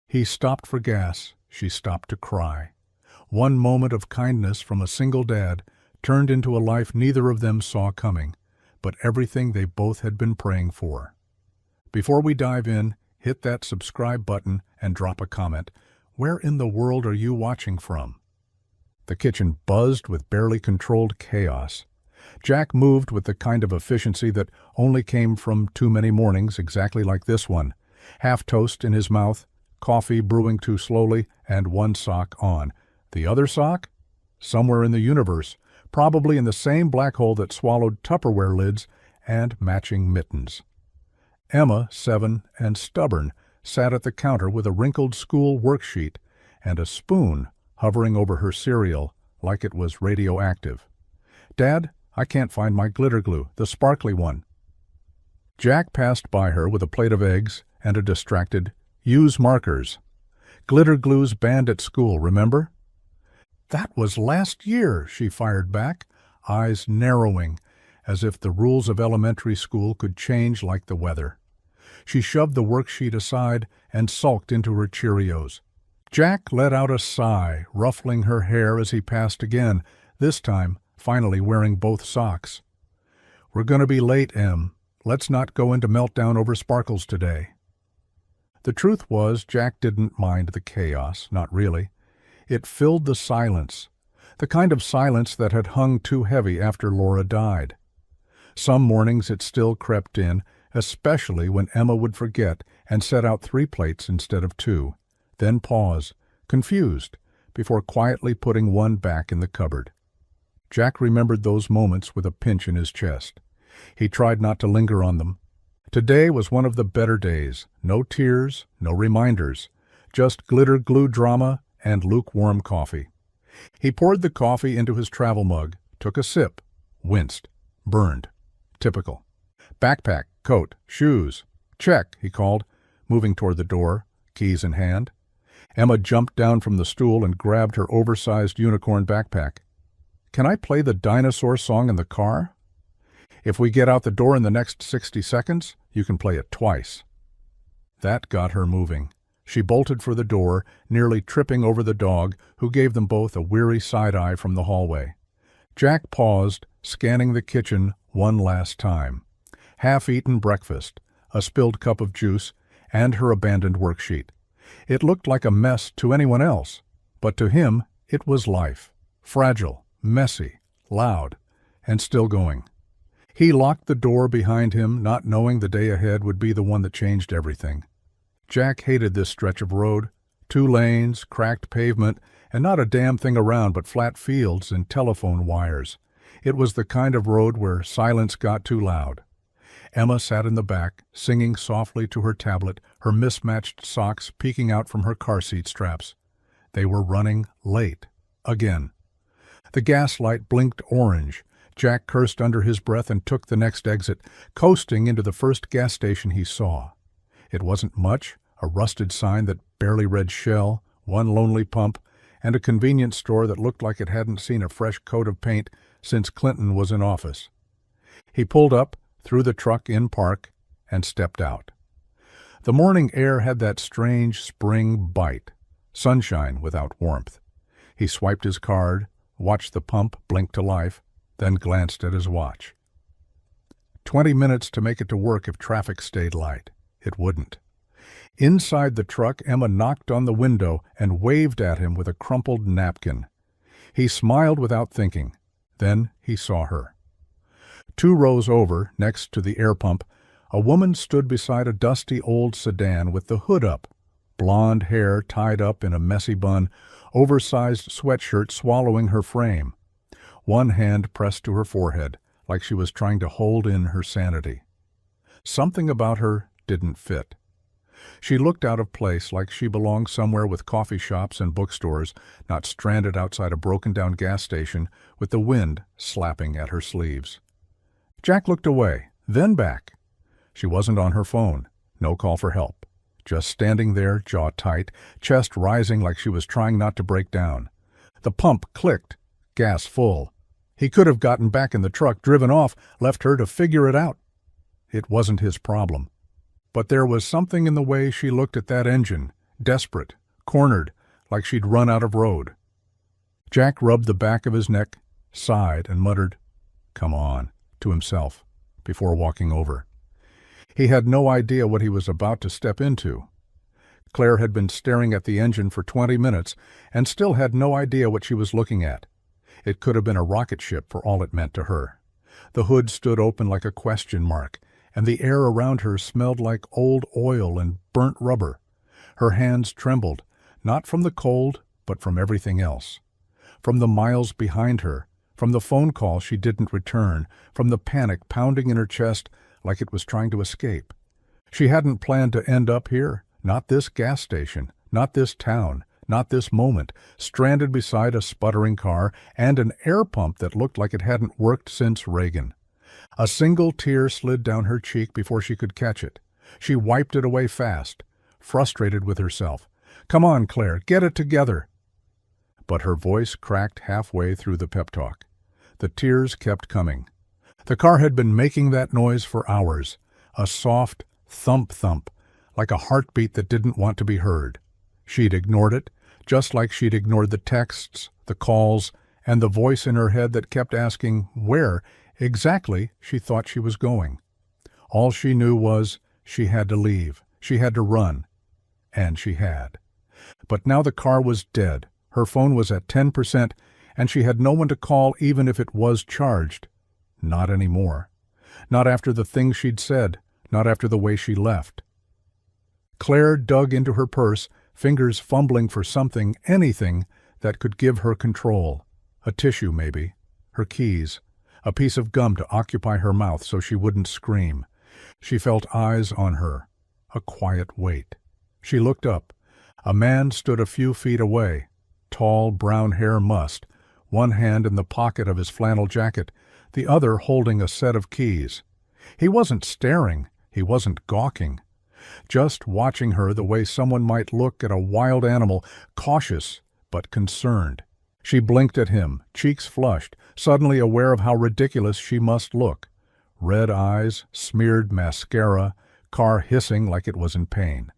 He stopped for gas. She stopped to cry. One moment of kindness from a single dad turned into a life neither of them saw coming, but everything they both had been praying for. Before we dive in, hit that subscribe button and drop a comment. Where in the world are you watching from? The kitchen buzzed with barely controlled chaos. Jack moved with the kind of efficiency that only came from too many mornings exactly like this one. Half toast in his mouth, coffee brewing too slowly, and one sock on. The other sock? Somewhere in the universe, probably in the same black hole that swallowed Tupperware lids and matching mittens. Emma, 7 and stubborn, sat at the counter with a wrinkled school worksheet and a spoon hovering over her cereal like it was radioactive. "Dad, I can't find my glitter glue, the sparkly one." Jack passed by her with a plate of eggs and a distracted, "Use markers. Glitter glue's banned at school, remember?" "That was last year," she fired back, eyes narrowing, as if the rules of elementary school could change like the weather. She shoved the worksheet aside and sulked into her Cheerios. Jack let out a sigh, ruffling her hair as he passed again, this time finally wearing both socks. "We're going to be late, Em. Let's not go into meltdown over sparkles today." The truth was, Jack didn't mind the chaos, not really. It filled the silence, the kind of silence that had hung too heavy after Laura died. Some mornings it still crept in, especially when Emma would forget and set out 3 plates instead of 2, then pause, confused, before quietly putting one back in the cupboard. Jack remembered those moments with a pinch in his chest. He tried not to linger on them. Today was one of the better days. No tears, no reminders, just glitter glue drama and lukewarm coffee. He poured the coffee into his travel mug, took a sip, winced, burned. Typical. "Backpack, coat, shoes. Check," he called, moving toward the door, keys in hand. Emma jumped down from the stool and grabbed her oversized unicorn backpack. "Can I play the dinosaur song in the car? If we get out the door in the next 60 seconds, you can play it twice." That got her moving. She bolted for the door, nearly tripping over the dog, who gave them both a weary side-eye from the hallway. Jack paused, scanning the kitchen one last time. Half-eaten breakfast, a spilled cup of juice, and her abandoned worksheet. It looked like a mess to anyone else, but to him it was life. Fragile, messy, loud, and still going. He locked the door behind him, not knowing the day ahead would be the one that changed everything. Jack hated this stretch of road. 2 lanes, cracked pavement, and not a damn thing around but flat fields and telephone wires. It was the kind of road where silence got too loud. Emma sat in the back, singing softly to her tablet, her mismatched socks peeking out from her car seat straps. They were running late. Again. The gas light blinked orange. Jack cursed under his breath and took the next exit, coasting into the first gas station he saw. It wasn't much, a rusted sign that barely read Shell, 1 lonely pump, and a convenience store that looked like it hadn't seen a fresh coat of paint since Clinton was in office. He pulled up, threw the truck in park, and stepped out. The morning air had that strange spring bite, sunshine without warmth. He swiped his card, watched the pump blink to life, then glanced at his watch. 20 minutes to make it to work if traffic stayed light. It wouldn't. Inside the truck, Emma knocked on the window and waved at him with a crumpled napkin. He smiled without thinking. Then he saw her. 2 rows over, next to the air pump, a woman stood beside a dusty old sedan with the hood up, blonde hair tied up in a messy bun, oversized sweatshirt swallowing her frame. One hand pressed to her forehead, like she was trying to hold in her sanity. Something about her didn't fit. She looked out of place, like she belonged somewhere with coffee shops and bookstores, not stranded outside a broken-down gas station with the wind slapping at her sleeves. Jack looked away, then back. She wasn't on her phone. No call for help. Just standing there, jaw tight, chest rising like she was trying not to break down. The pump clicked, gas full. He could have gotten back in the truck, driven off, left her to figure it out. It wasn't his problem. But there was something in the way she looked at that engine, desperate, cornered, like she'd run out of road. Jack rubbed the back of his neck, sighed, and muttered, "Come on," to himself, before walking over. He had no idea what he was about to step into. Claire had been staring at the engine for 20 minutes and still had no idea what she was looking at. It could have been a rocket ship for all it meant to her. The hood stood open like a question mark, and the air around her smelled like old oil and burnt rubber. Her hands trembled, not from the cold, but from everything else. From the miles behind her, from the phone call she didn't return, from the panic pounding in her chest like it was trying to escape. She hadn't planned to end up here, not this gas station, not this town, not this moment, stranded beside a sputtering car and an air pump that looked like it hadn't worked since Reagan. A single tear slid down her cheek before she could catch it. She wiped it away fast, frustrated with herself. "Come on, Claire, get it together." But her voice cracked halfway through the pep talk. The tears kept coming. The car had been making that noise for hours, a soft thump-thump, like a heartbeat that didn't want to be heard. She'd ignored it, just like she'd ignored the texts, the calls, and the voice in her head that kept asking where exactly she thought she was going. All she knew was she had to leave, she had to run, and she had. But now the car was dead, her phone was at 10%, and she had no one to call even if it was charged. Not anymore. Not after the things she'd said, not after the way she left. Claire dug into her purse, fingers fumbling for something, anything, that could give her control. A tissue, maybe. Her keys. A piece of gum to occupy her mouth so she wouldn't scream. She felt eyes on her. A quiet wait. She looked up. A man stood a few feet away. Tall, brown hair mussed, one hand in the pocket of his flannel jacket, the other holding a set of keys. He wasn't staring, he wasn't gawking. Just watching her the way someone might look at a wild animal, cautious but concerned. She blinked at him, cheeks flushed, suddenly aware of how ridiculous she must look. Red eyes, smeared mascara, car hissing like it was in pain.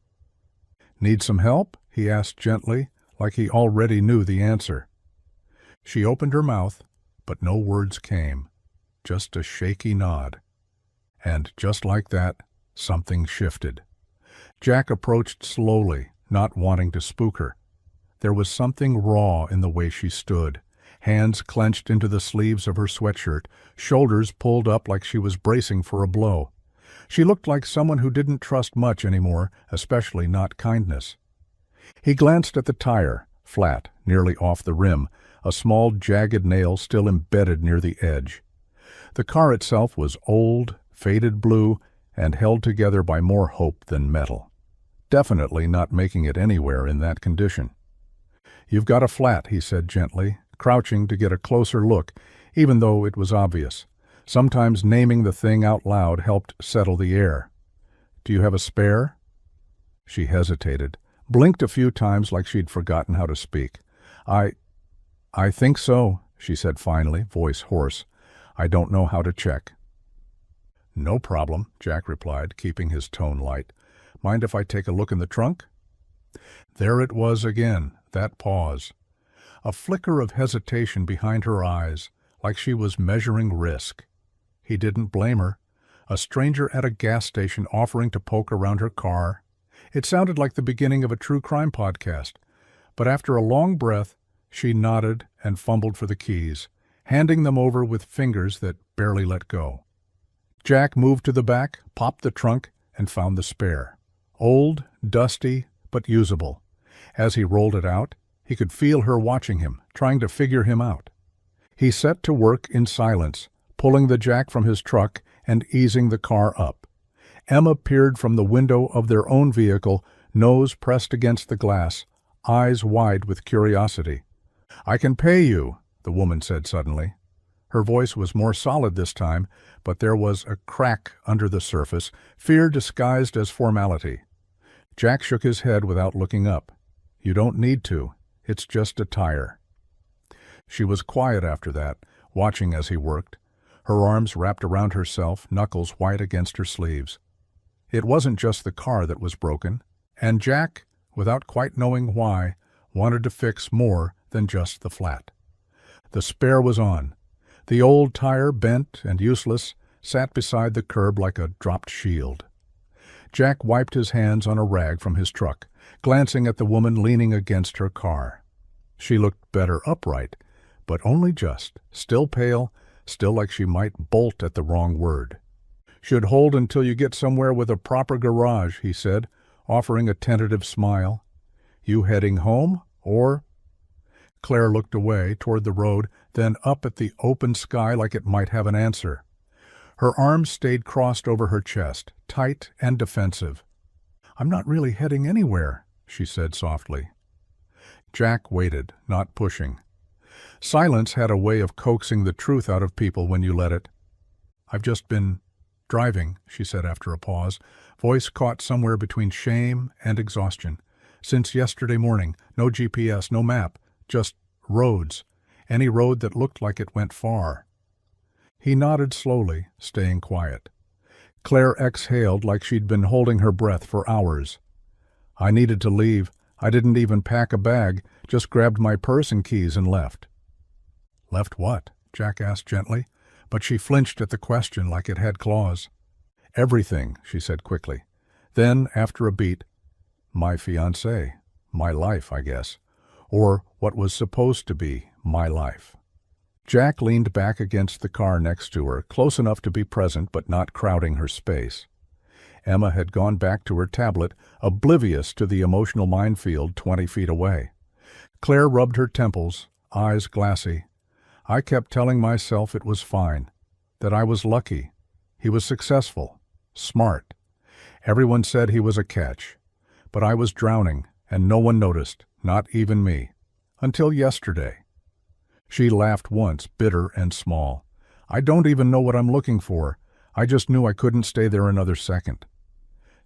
"Need some help?" he asked gently, like he already knew the answer. She opened her mouth, but no words came, just a shaky nod. And just like that, something shifted. Jack approached slowly, not wanting to spook her. There was something raw in the way she stood, hands clenched into the sleeves of her sweatshirt, shoulders pulled up like she was bracing for a blow. She looked like someone who didn't trust much anymore, especially not kindness. He glanced at the tire, flat, nearly off the rim, a small jagged nail still embedded near the edge. The car itself was old, faded blue, and held together by more hope than metal. Definitely not making it anywhere in that condition. "You've got a flat," he said gently, crouching to get a closer look, even though it was obvious. Sometimes naming the thing out loud helped settle the air. "Do you have a spare?" She hesitated, blinked a few times like she'd forgotten how to speak. I think so," she said finally, voice hoarse. "I don't know how to check." "No problem," Jack replied, keeping his tone light. "Mind if I take a look in the trunk?" There it was again, that pause. A flicker of hesitation behind her eyes, like she was measuring risk. He didn't blame her. A stranger at a gas station offering to poke around her car. It sounded like the beginning of a true crime podcast. But after a long breath, she nodded and fumbled for the keys, handing them over with fingers that barely let go. Jack moved to the back, popped the trunk, and found the spare. Old, dusty, but usable. As he rolled it out, he could feel her watching him, trying to figure him out. He set to work in silence, pulling the jack from his truck and easing the car up. Emma peered from the window of their own vehicle, nose pressed against the glass, eyes wide with curiosity. "I can pay you," the woman said suddenly. Her voice was more solid this time, but there was a crack under the surface, fear disguised as formality. Jack shook his head without looking up. "You don't need to. It's just a tire." She was quiet after that, watching as he worked, her arms wrapped around herself, knuckles white against her sleeves. It wasn't just the car that was broken, and Jack, without quite knowing why, wanted to fix more than just the flat. The spare was on. The old tire, bent and useless, sat beside the curb like a dropped shield. Jack wiped his hands on a rag from his truck, glancing at the woman leaning against her car. She looked better upright, but only just, still pale, still like she might bolt at the wrong word. "Should hold until you get somewhere with a proper garage," he said, offering a tentative smile. "You heading home, or—" Claire looked away toward the road, then up at the open sky like it might have an answer. Her arms stayed crossed over her chest, tight and defensive. "I'm not really heading anywhere," she said softly. Jack waited, not pushing. Silence had a way of coaxing the truth out of people when you let it. "I've just been driving," she said after a pause, voice caught somewhere between shame and exhaustion. "Since yesterday morning, no GPS, no map, just roads, any road that looked like it went far." He nodded slowly, staying quiet. Claire exhaled like she'd been holding her breath for hours. "I needed to leave. I didn't even pack a bag, just grabbed my purse and keys and left." "Left what?" Jack asked gently, but she flinched at the question like it had claws. "Everything," she said quickly. Then, after a beat, "My fiancé, my life, I guess, or what was supposed to be my life." Jack leaned back against the car next to her, close enough to be present but not crowding her space. Emma had gone back to her tablet, oblivious to the emotional minefield 20 feet away. Claire rubbed her temples, eyes glassy. "I kept telling myself it was fine, that I was lucky. He was successful, smart. Everyone said he was a catch. But I was drowning, and no one noticed, not even me. Until yesterday." She laughed once, bitter and small. "I don't even know what I'm looking for. I just knew I couldn't stay there another second."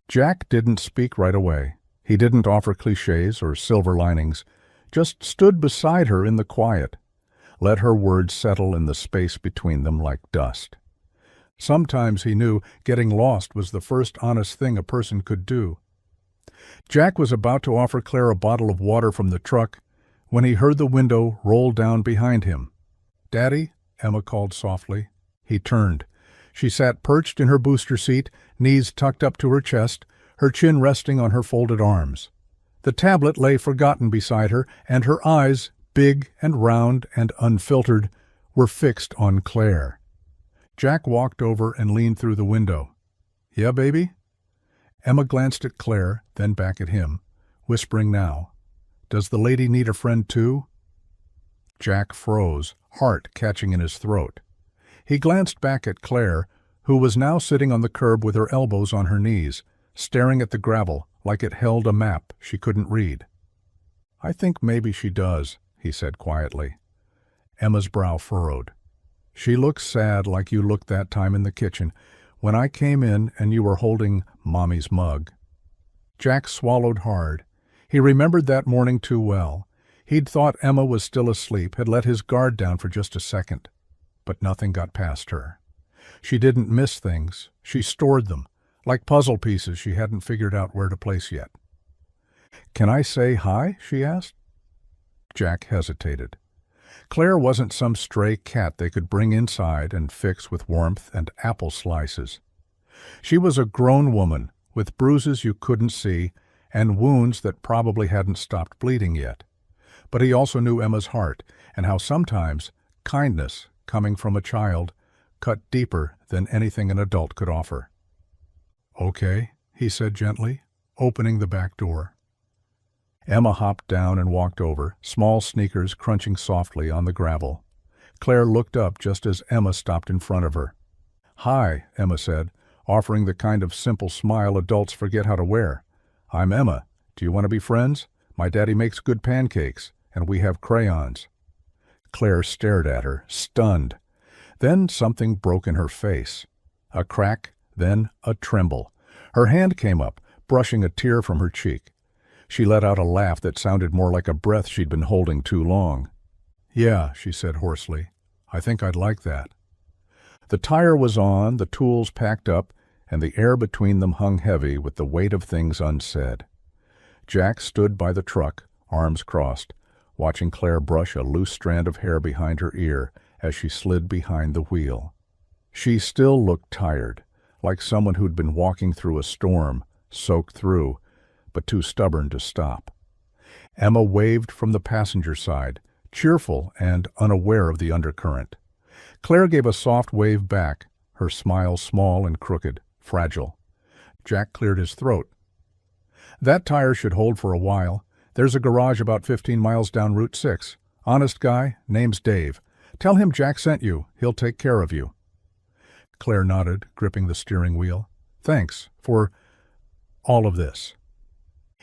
Jack didn't speak right away. He didn't offer cliches or silver linings, just stood beside her in the quiet, let her words settle in the space between them like dust. Sometimes he knew getting lost was the first honest thing a person could do. Jack was about to offer Claire a bottle of water from the truck when he heard the window roll down behind him. "Daddy?" Emma called softly. He turned. She sat perched in her booster seat, knees tucked up to her chest, her chin resting on her folded arms. The tablet lay forgotten beside her, and her eyes, big and round and unfiltered, were fixed on Claire. Jack walked over and leaned through the window. "Yeah, baby?" Emma glanced at Claire, then back at him, whispering now, "Does the lady need a friend too?" Jack froze, heart catching in his throat. He glanced back at Claire, who was now sitting on the curb with her elbows on her knees, staring at the gravel like it held a map she couldn't read. "I think maybe she does," he said quietly. Emma's brow furrowed. "She looks sad like you looked that time in the kitchen when I came in and you were holding Mommy's mug." Jack swallowed hard. He remembered that morning too well. He'd thought Emma was still asleep, had let his guard down for just a second. But nothing got past her. She didn't miss things. She stored them, like puzzle pieces she hadn't figured out where to place yet. "Can I say hi?" she asked. Jack hesitated. Claire wasn't some stray cat they could bring inside and fix with warmth and apple slices. She was a grown woman with bruises you couldn't see and wounds that probably hadn't stopped bleeding yet. But he also knew Emma's heart and how sometimes kindness, coming from a child, cut deeper than anything an adult could offer. "Okay," he said gently, opening the back door. Emma hopped down and walked over, small sneakers crunching softly on the gravel. Claire looked up just as Emma stopped in front of her. "Hi," Emma said, offering the kind of simple smile adults forget how to wear. "I'm Emma. Do you want to be friends? My daddy makes good pancakes, and we have crayons." Claire stared at her, stunned. Then something broke in her face. A crack, then a tremble. Her hand came up, brushing a tear from her cheek. She let out a laugh that sounded more like a breath she'd been holding too long. "Yeah," she said hoarsely. "I think I'd like that." The tire was on, the tools packed up, and the air between them hung heavy with the weight of things unsaid. Jack stood by the truck, arms crossed, watching Claire brush a loose strand of hair behind her ear as she slid behind the wheel. She still looked tired, like someone who'd been walking through a storm, soaked through, but too stubborn to stop. Emma waved from the passenger side, cheerful and unaware of the undercurrent. Claire gave a soft wave back, her smile small and crooked, fragile. Jack cleared his throat. "That tire should hold for a while. There's a garage about 15 miles down Route 6. Honest guy, name's Dave. Tell him Jack sent you. He'll take care of you." Claire nodded, gripping the steering wheel. "Thanks for all of this."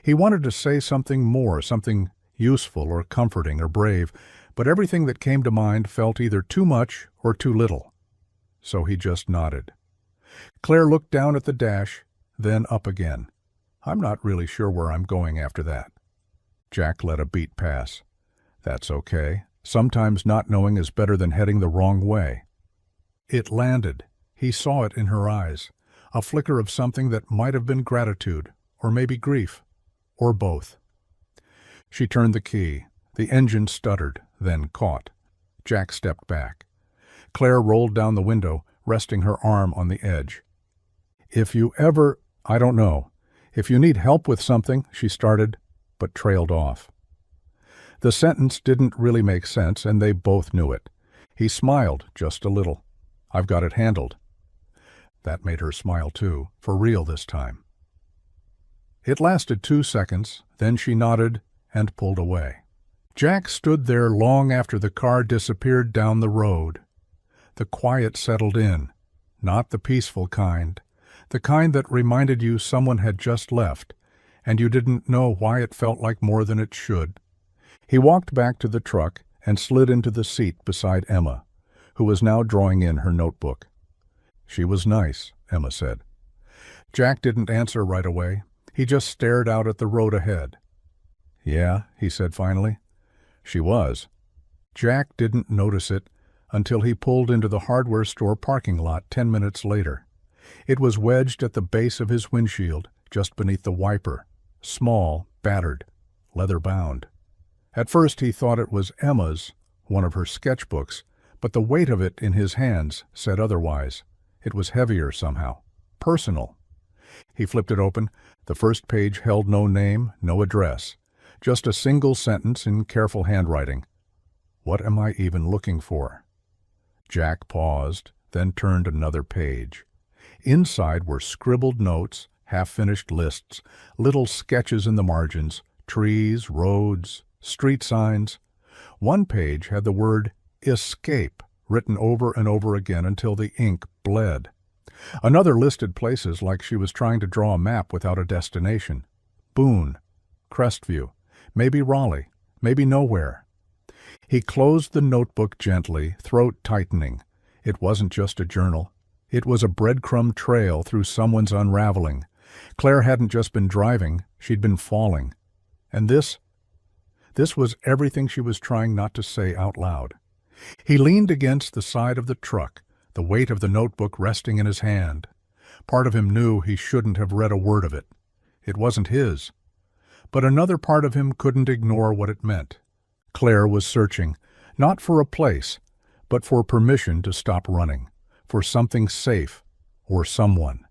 He wanted to say something more, something useful or comforting or brave, but everything that came to mind felt either too much or too little. So he just nodded. Claire looked down at the dash, then up again. "I'm not really sure where I'm going after that." Jack let a beat pass. "That's okay. Sometimes not knowing is better than heading the wrong way." It landed. He saw it in her eyes, a flicker of something that might have been gratitude, or maybe grief, or both. She turned the key. The engine stuttered, then caught. Jack stepped back. Claire rolled down the window, resting her arm on the edge. "If you ever, I don't know. If you need help with something," she started, but trailed off. The sentence didn't really make sense, and they both knew it. He smiled just a little. "I've got it handled." That made her smile too, for real this time. It lasted 2 seconds, then she nodded and pulled away. Jack stood there long after the car disappeared down the road. The quiet settled in, not the peaceful kind, the kind that reminded you someone had just left, and you didn't know why it felt like more than it should. He walked back to the truck and slid into the seat beside Emma, who was now drawing in her notebook. "She was nice," Emma said. Jack didn't answer right away. He just stared out at the road ahead. "Yeah," he said finally. "She was." Jack didn't notice it until he pulled into the hardware store parking lot 10 minutes later. It was wedged at the base of his windshield, just beneath the wiper, small, battered, leather-bound. At first he thought it was Emma's, one of her sketchbooks, but the weight of it in his hands said otherwise. It was heavier somehow, personal. He flipped it open. The first page held no name, no address, just a single sentence in careful handwriting. "What am I even looking for?" Jack paused, then turned another page. Inside were scribbled notes, half-finished lists, little sketches in the margins, trees, roads, street signs. One page had the word "escape" written over and over again until the ink bled. Another listed places like she was trying to draw a map without a destination. Boone, Crestview, maybe Raleigh, maybe nowhere. He closed the notebook gently, throat tightening. It wasn't just a journal. It was a breadcrumb trail through someone's unraveling. Claire hadn't just been driving, she'd been falling. And this was everything she was trying not to say out loud. He leaned against the side of the truck, the weight of the notebook resting in his hand. Part of him knew he shouldn't have read a word of it. It wasn't his. But another part of him couldn't ignore what it meant. Claire was searching, not for a place, but for permission to stop running, for something safe, or someone.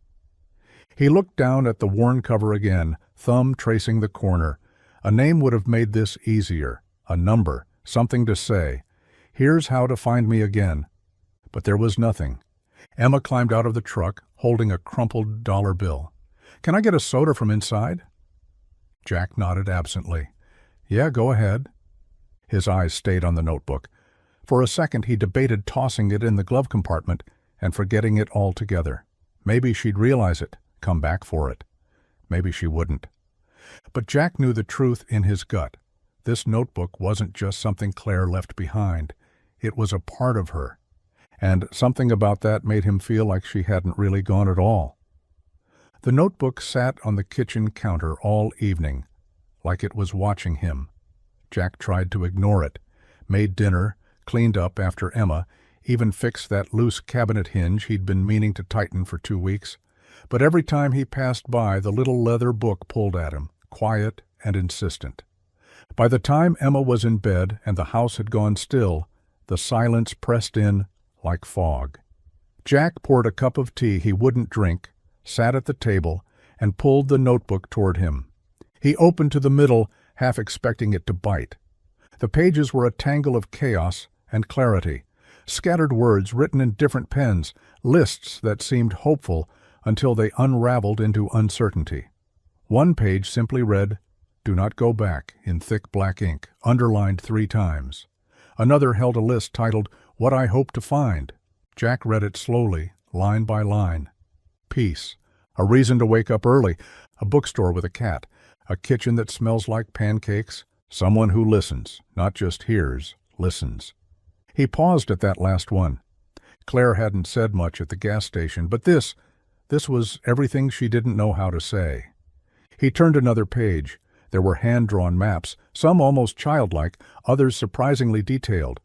He looked down at the worn cover again, thumb tracing the corner. A name would have made this easier, a number, something to say. "Here's how to find me again." But there was nothing. Emma climbed out of the truck, holding a crumpled dollar bill. "Can I get a soda from inside?" Jack nodded absently. "Yeah, go ahead." His eyes stayed on the notebook. For a second he debated tossing it in the glove compartment and forgetting it altogether. Maybe she'd realize it, come back for it. Maybe she wouldn't. But Jack knew the truth in his gut. This notebook wasn't just something Claire left behind. It was a part of her. And something about that made him feel like she hadn't really gone at all. The notebook sat on the kitchen counter all evening, like it was watching him. Jack tried to ignore it, made dinner, cleaned up after Emma, even fixed that loose cabinet hinge he'd been meaning to tighten for 2 weeks. But every time he passed by, the little leather book pulled at him, quiet and insistent. By the time Emma was in bed and the house had gone still, the silence pressed in like fog. Jack poured a cup of tea he wouldn't drink, sat at the table, and pulled the notebook toward him. He opened to the middle, half expecting it to bite. The pages were a tangle of chaos and clarity, scattered words written in different pens, lists that seemed hopeful until they unraveled into uncertainty. One page simply read, "Do not go back," in thick black ink, underlined 3 times. Another held a list titled, "What I Hope to Find." Jack read it slowly, line by line. Peace, a reason to wake up early, a bookstore with a cat, a kitchen that smells like pancakes, someone who listens, not just hears, listens. He paused at that last one. Claire hadn't said much at the gas station, but this was everything she didn't know how to say. He turned another page. There were hand-drawn maps, some almost childlike, others surprisingly detailed.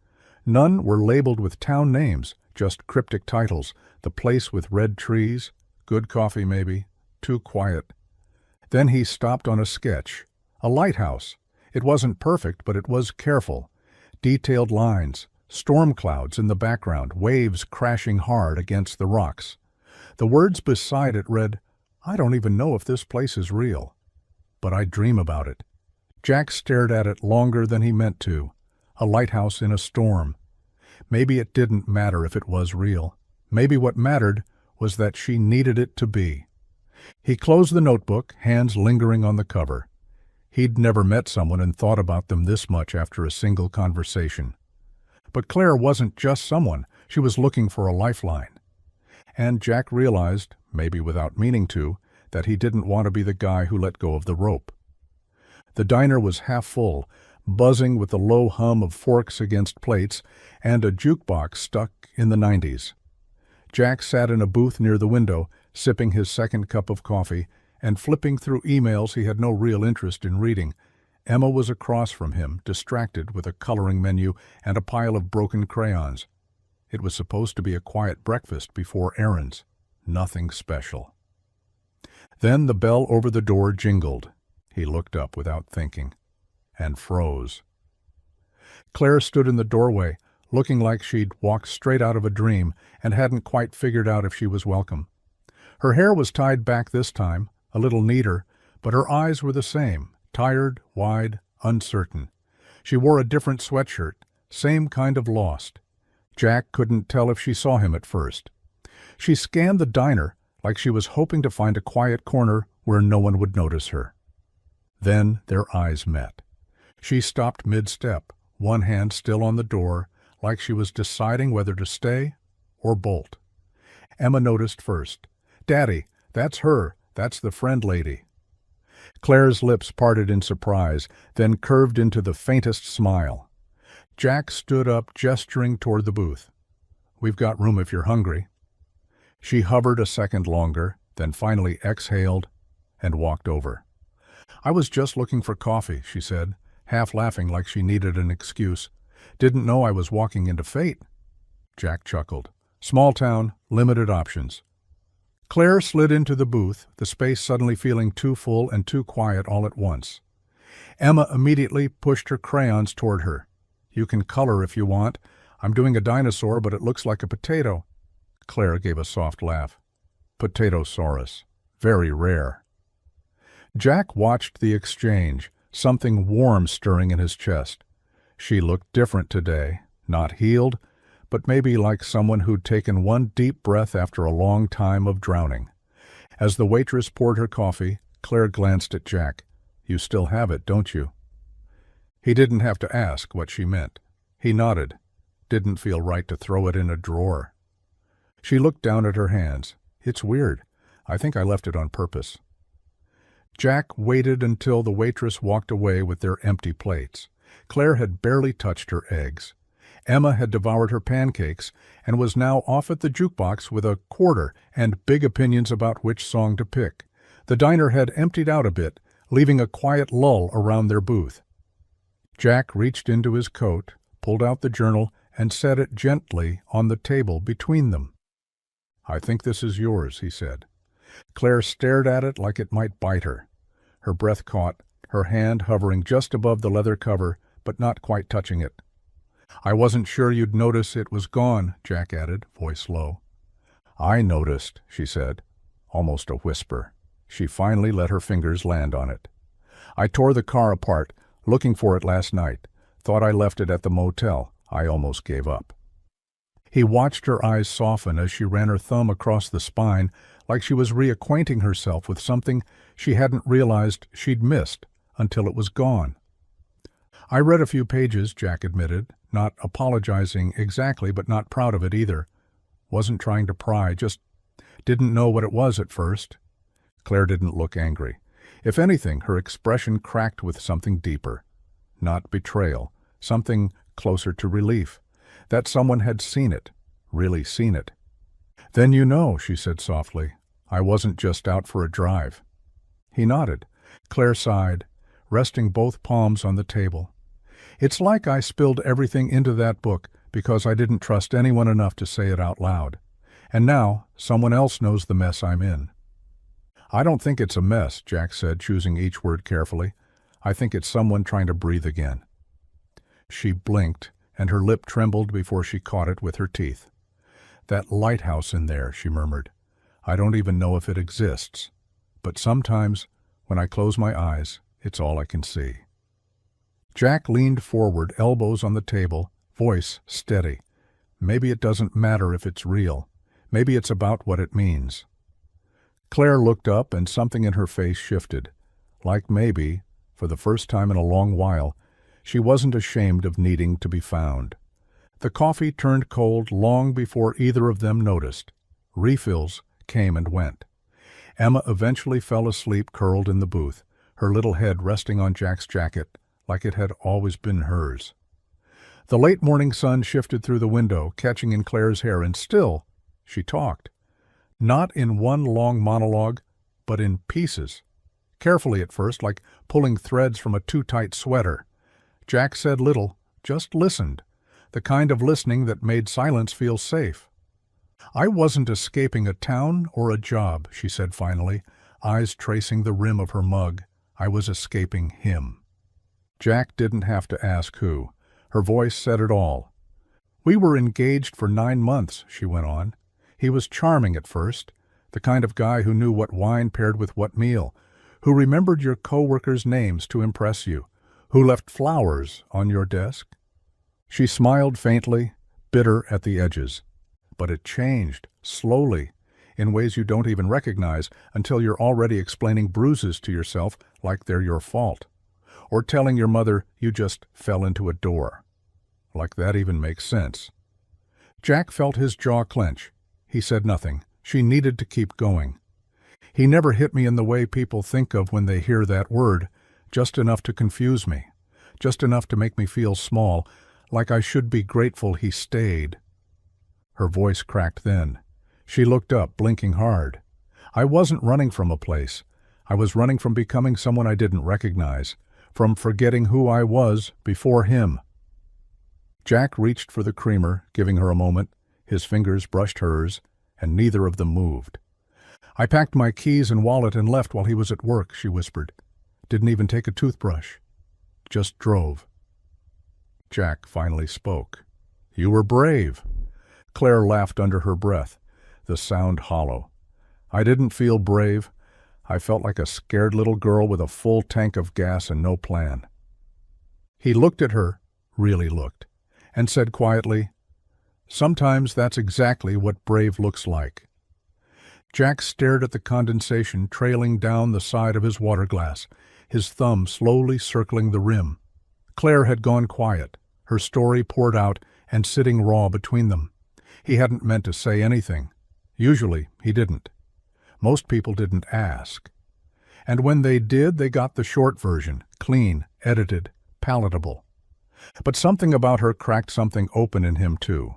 None were labeled with town names, just cryptic titles, the place with red trees, good coffee maybe, too quiet. Then he stopped on a sketch, a lighthouse. It wasn't perfect, but it was careful. Detailed lines, storm clouds in the background, waves crashing hard against the rocks. The words beside it read, "I don't even know if this place is real, but I dream about it." Jack stared at it longer than he meant to. A lighthouse in a storm. Maybe it didn't matter if it was real. Maybe what mattered was that she needed it to be. He closed the notebook, hands lingering on the cover. He'd never met someone and thought about them this much after a single conversation. But Claire wasn't just someone. She was looking for a lifeline. And Jack realized, maybe without meaning to, that he didn't want to be the guy who let go of the rope. The diner was half full, buzzing with the low hum of forks against plates and a jukebox stuck in the 90s. Jack sat in a booth near the window, sipping his second cup of coffee and flipping through emails he had no real interest in reading. Emma was across from him, distracted with a coloring menu and a pile of broken crayons. It was supposed to be a quiet breakfast before errands. Nothing special. Then the bell over the door jingled. He looked up without thinking, and froze. Claire stood in the doorway, looking like she'd walked straight out of a dream and hadn't quite figured out if she was welcome. Her hair was tied back this time, a little neater, but her eyes were the same, tired, wide, uncertain. She wore a different sweatshirt, same kind of lost. Jack couldn't tell if she saw him at first. She scanned the diner like she was hoping to find a quiet corner where no one would notice her. Then their eyes met. She stopped mid-step, one hand still on the door, like she was deciding whether to stay or bolt. Emma noticed first. "Daddy, that's her. That's the friend lady." Claire's lips parted in surprise, then curved into the faintest smile. Jack stood up, gesturing toward the booth. "We've got room if you're hungry." She hovered a second longer, then finally exhaled and walked over. "I was just looking for coffee," she said, half laughing like she needed an excuse. "Didn't know I was walking into fate." Jack chuckled. Small town, limited options. Claire slid into the booth, the space suddenly feeling too full and too quiet all at once. Emma immediately pushed her crayons toward her. "You can color if you want. I'm doing a dinosaur, but it looks like a potato." Claire gave a soft laugh. "Potatosaurus. Very rare." Jack watched the exchange, something warm stirring in his chest. She looked different today, not healed, but maybe like someone who'd taken one deep breath after a long time of drowning. As the waitress poured her coffee, Claire glanced at Jack. "You still have it, don't you?" He didn't have to ask what she meant. He nodded. Didn't feel right to throw it in a drawer. She looked down at her hands. "It's weird. I think I left it on purpose." Jack waited until the waitress walked away with their empty plates. Claire had barely touched her eggs. Emma had devoured her pancakes and was now off at the jukebox with a quarter and big opinions about which song to pick. The diner had emptied out a bit, leaving a quiet lull around their booth. Jack reached into his coat, pulled out the journal, and set it gently on the table between them. "I think this is yours," he said. Claire stared at it like it might bite her. Her breath caught, her hand hovering just above the leather cover, but not quite touching it. "I wasn't sure you'd notice it was gone," Jack added, voice low. "I noticed," she said, almost a whisper. She finally let her fingers land on it. "I tore the car apart, looking for it last night. Thought I left it at the motel. I almost gave up." He watched her eyes soften as she ran her thumb across the spine, like she was reacquainting herself with something she hadn't realized she'd missed until it was gone. "I read a few pages," Jack admitted, not apologizing exactly, but not proud of it either. Wasn't trying to pry, just didn't know what it was at first. Claire didn't look angry. If anything, her expression cracked with something deeper. Not betrayal, something closer to relief. That someone had seen it, really seen it. "Then you know," she said softly. "I wasn't just out for a drive." He nodded. Claire sighed, resting both palms on the table. "It's like I spilled everything into that book because I didn't trust anyone enough to say it out loud. And now someone else knows the mess I'm in." "I don't think it's a mess," Jack said, choosing each word carefully. "I think it's someone trying to breathe again." She blinked, and her lip trembled before she caught it with her teeth. "That lighthouse in there," she murmured. "I don't even know if it exists. But sometimes, when I close my eyes, it's all I can see." Jack leaned forward, elbows on the table, voice steady. "Maybe it doesn't matter if it's real. Maybe it's about what it means." Claire looked up, and something in her face shifted. Like maybe, for the first time in a long while, she wasn't ashamed of needing to be found. The coffee turned cold long before either of them noticed. Refills came and went. Emma eventually fell asleep curled in the booth, her little head resting on Jack's jacket like it had always been hers. The late morning sun shifted through the window, catching in Claire's hair, and still she talked. Not in one long monologue, but in pieces. Carefully at first, like pulling threads from a too-tight sweater. Jack said little, just listened, the kind of listening that made silence feel safe. "I wasn't escaping a town or a job," she said finally, eyes tracing the rim of her mug. "I was escaping him." Jack didn't have to ask who. Her voice said it all. "We were engaged for 9 months," she went on. "He was charming at first, the kind of guy who knew what wine paired with what meal, who remembered your co-workers' names to impress you, who left flowers on your desk." She smiled faintly, bitter at the edges. But it changed, slowly, in ways you don't even recognize until you're already explaining bruises to yourself like they're your fault, or telling your mother you just fell into a door. Like that even makes sense. Jack felt his jaw clench. He said nothing. She needed to keep going. "He never hit me in the way people think of when they hear that word, just enough to confuse me, just enough to make me feel small, like I should be grateful he stayed." Her voice cracked then. She looked up, blinking hard. "I wasn't running from a place. I was running from becoming someone I didn't recognize, from forgetting who I was before him." Jack reached for the creamer, giving her a moment. His fingers brushed hers, and neither of them moved. "I packed my keys and wallet and left while he was at work," she whispered. "Didn't even take a toothbrush. Just drove." Jack finally spoke. "You were brave." Claire laughed under her breath, the sound hollow. "I didn't feel brave. I felt like a scared little girl with a full tank of gas and no plan." He looked at her, really looked, and said quietly, "Sometimes that's exactly what brave looks like." Jack stared at the condensation trailing down the side of his water glass, his thumb slowly circling the rim. Claire had gone quiet, her story poured out and sitting raw between them. He hadn't meant to say anything. Usually, he didn't. Most people didn't ask. And when they did, they got the short version, clean, edited, palatable. But something about her cracked something open in him, too.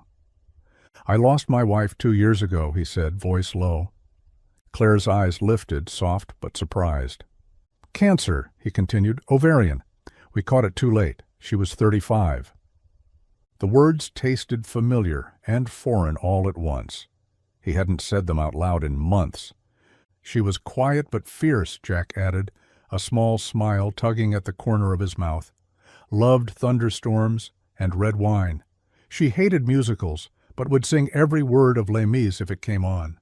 "I lost my wife 2 years ago," he said, voice low. Claire's eyes lifted, soft but surprised. "Cancer," he continued, "ovarian. We caught it too late. She was 35. The words tasted familiar and foreign all at once. He hadn't said them out loud in months. "She was quiet but fierce," Jack added, a small smile tugging at the corner of his mouth. Loved thunderstorms and red wine. She hated musicals, but would sing every word of Les Mis if it came on.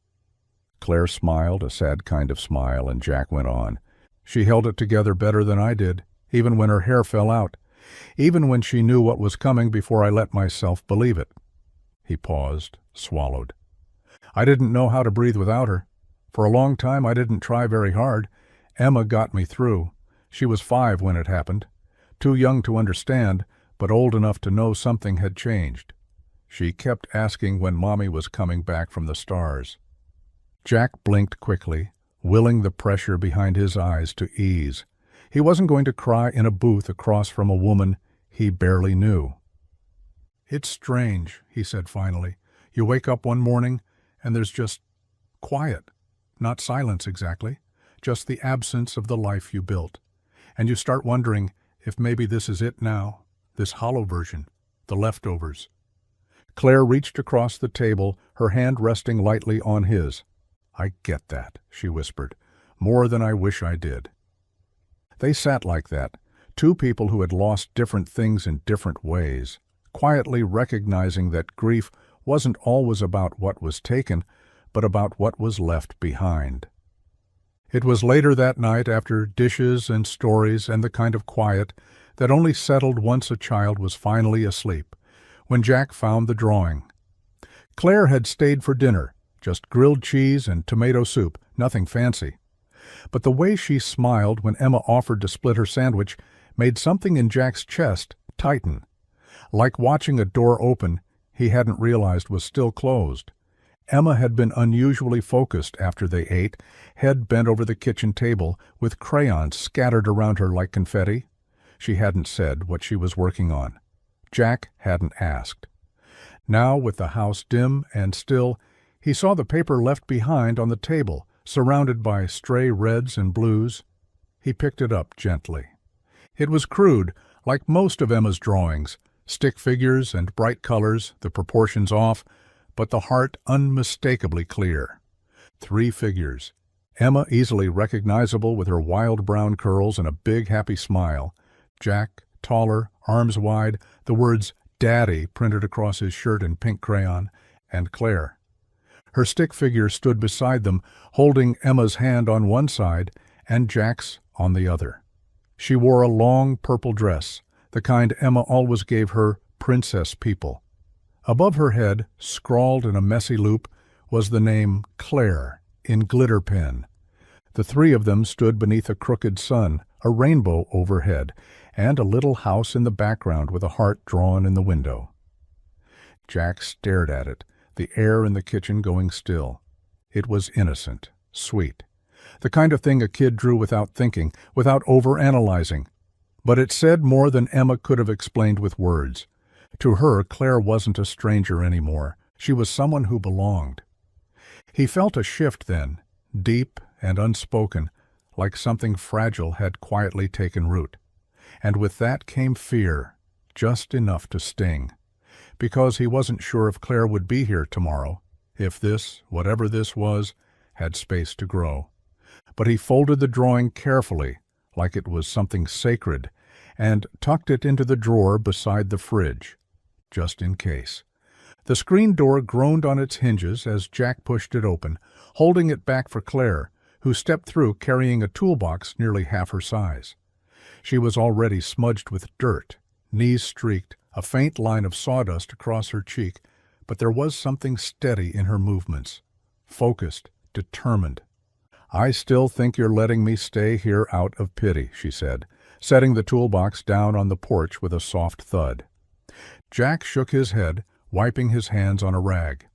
Claire smiled, a sad kind of smile, and Jack went on. She held it together better than I did, even when her hair fell out, even when she knew what was coming before I let myself believe it. He paused, swallowed. I didn't know how to breathe without her. For a long time I didn't try very hard. Emma got me through. She was 5 when it happened. Too young to understand, but old enough to know something had changed. She kept asking when Mommy was coming back from the stars. Jack blinked quickly, willing the pressure behind his eyes to ease. He wasn't going to cry in a booth across from a woman he barely knew. It's strange, he said finally. You wake up one morning and there's just quiet. Not silence exactly, just the absence of the life you built. And you start wondering if maybe this is it now, this hollow version, the leftovers. Claire reached across the table, her hand resting lightly on his. I get that, she whispered, more than I wish I did. They sat like that, two people who had lost different things in different ways, quietly recognizing that grief wasn't always about what was taken, but about what was left behind. It was later that night, after dishes and stories and the kind of quiet that only settled once a child was finally asleep, when Jack found the drawing. Claire had stayed for dinner, just grilled cheese and tomato soup, nothing fancy. But the way she smiled when Emma offered to split her sandwich made something in Jack's chest tighten, like watching a door open he hadn't realized was still closed. Emma had been unusually focused after they ate, head bent over the kitchen table, with crayons scattered around her like confetti. She hadn't said what she was working on. Jack hadn't asked. Now, with the house dim and still, he saw the paper left behind on the table, surrounded by stray reds and blues. He picked it up gently. It was crude, like most of Emma's drawings, stick figures and bright colors, the proportions off, but the heart unmistakably clear. 3 figures. Emma easily recognizable with her wild brown curls and a big happy smile. Jack, taller, arms wide, the words Daddy printed across his shirt in pink crayon, and Claire. Her stick figure stood beside them, holding Emma's hand on one side and Jack's on the other. She wore a long purple dress, the kind Emma always gave her princess people. Above her head, scrawled in a messy loop, was the name Claire in glitter pen. The 3 of them stood beneath a crooked sun, a rainbow overhead, and a little house in the background with a heart drawn in the window. Jack stared at it, the air in the kitchen going still. It was innocent, sweet, the kind of thing a kid drew without thinking, without overanalyzing. But it said more than Emma could have explained with words. To her, Claire wasn't a stranger anymore. She was someone who belonged. He felt a shift then, deep and unspoken, like something fragile had quietly taken root. And with that came fear, just enough to sting. Because he wasn't sure if Claire would be here tomorrow, if this, whatever this was, had space to grow. But he folded the drawing carefully, like it was something sacred, and tucked it into the drawer beside the fridge, just in case. The screen door groaned on its hinges as Jack pushed it open, holding it back for Claire, who stepped through carrying a toolbox nearly half her size. She was already smudged with dirt, knees streaked, a faint line of sawdust across her cheek, but there was something steady in her movements, focused, determined. I still think you're letting me stay here out of pity, she said, setting the toolbox down on the porch with a soft thud. Jack shook his head, wiping his hands on a rag.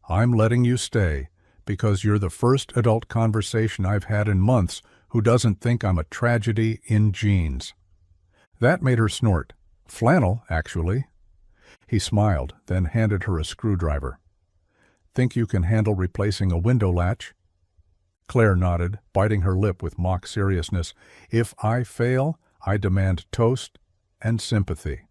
I'm letting you stay, because you're the first adult conversation I've had in months who doesn't think I'm a tragedy in jeans. That made her snort. Flannel, actually. He smiled, then handed her a screwdriver. Think you can handle replacing a window latch? Claire nodded, biting her lip with mock seriousness. If I fail, I demand toast and sympathy.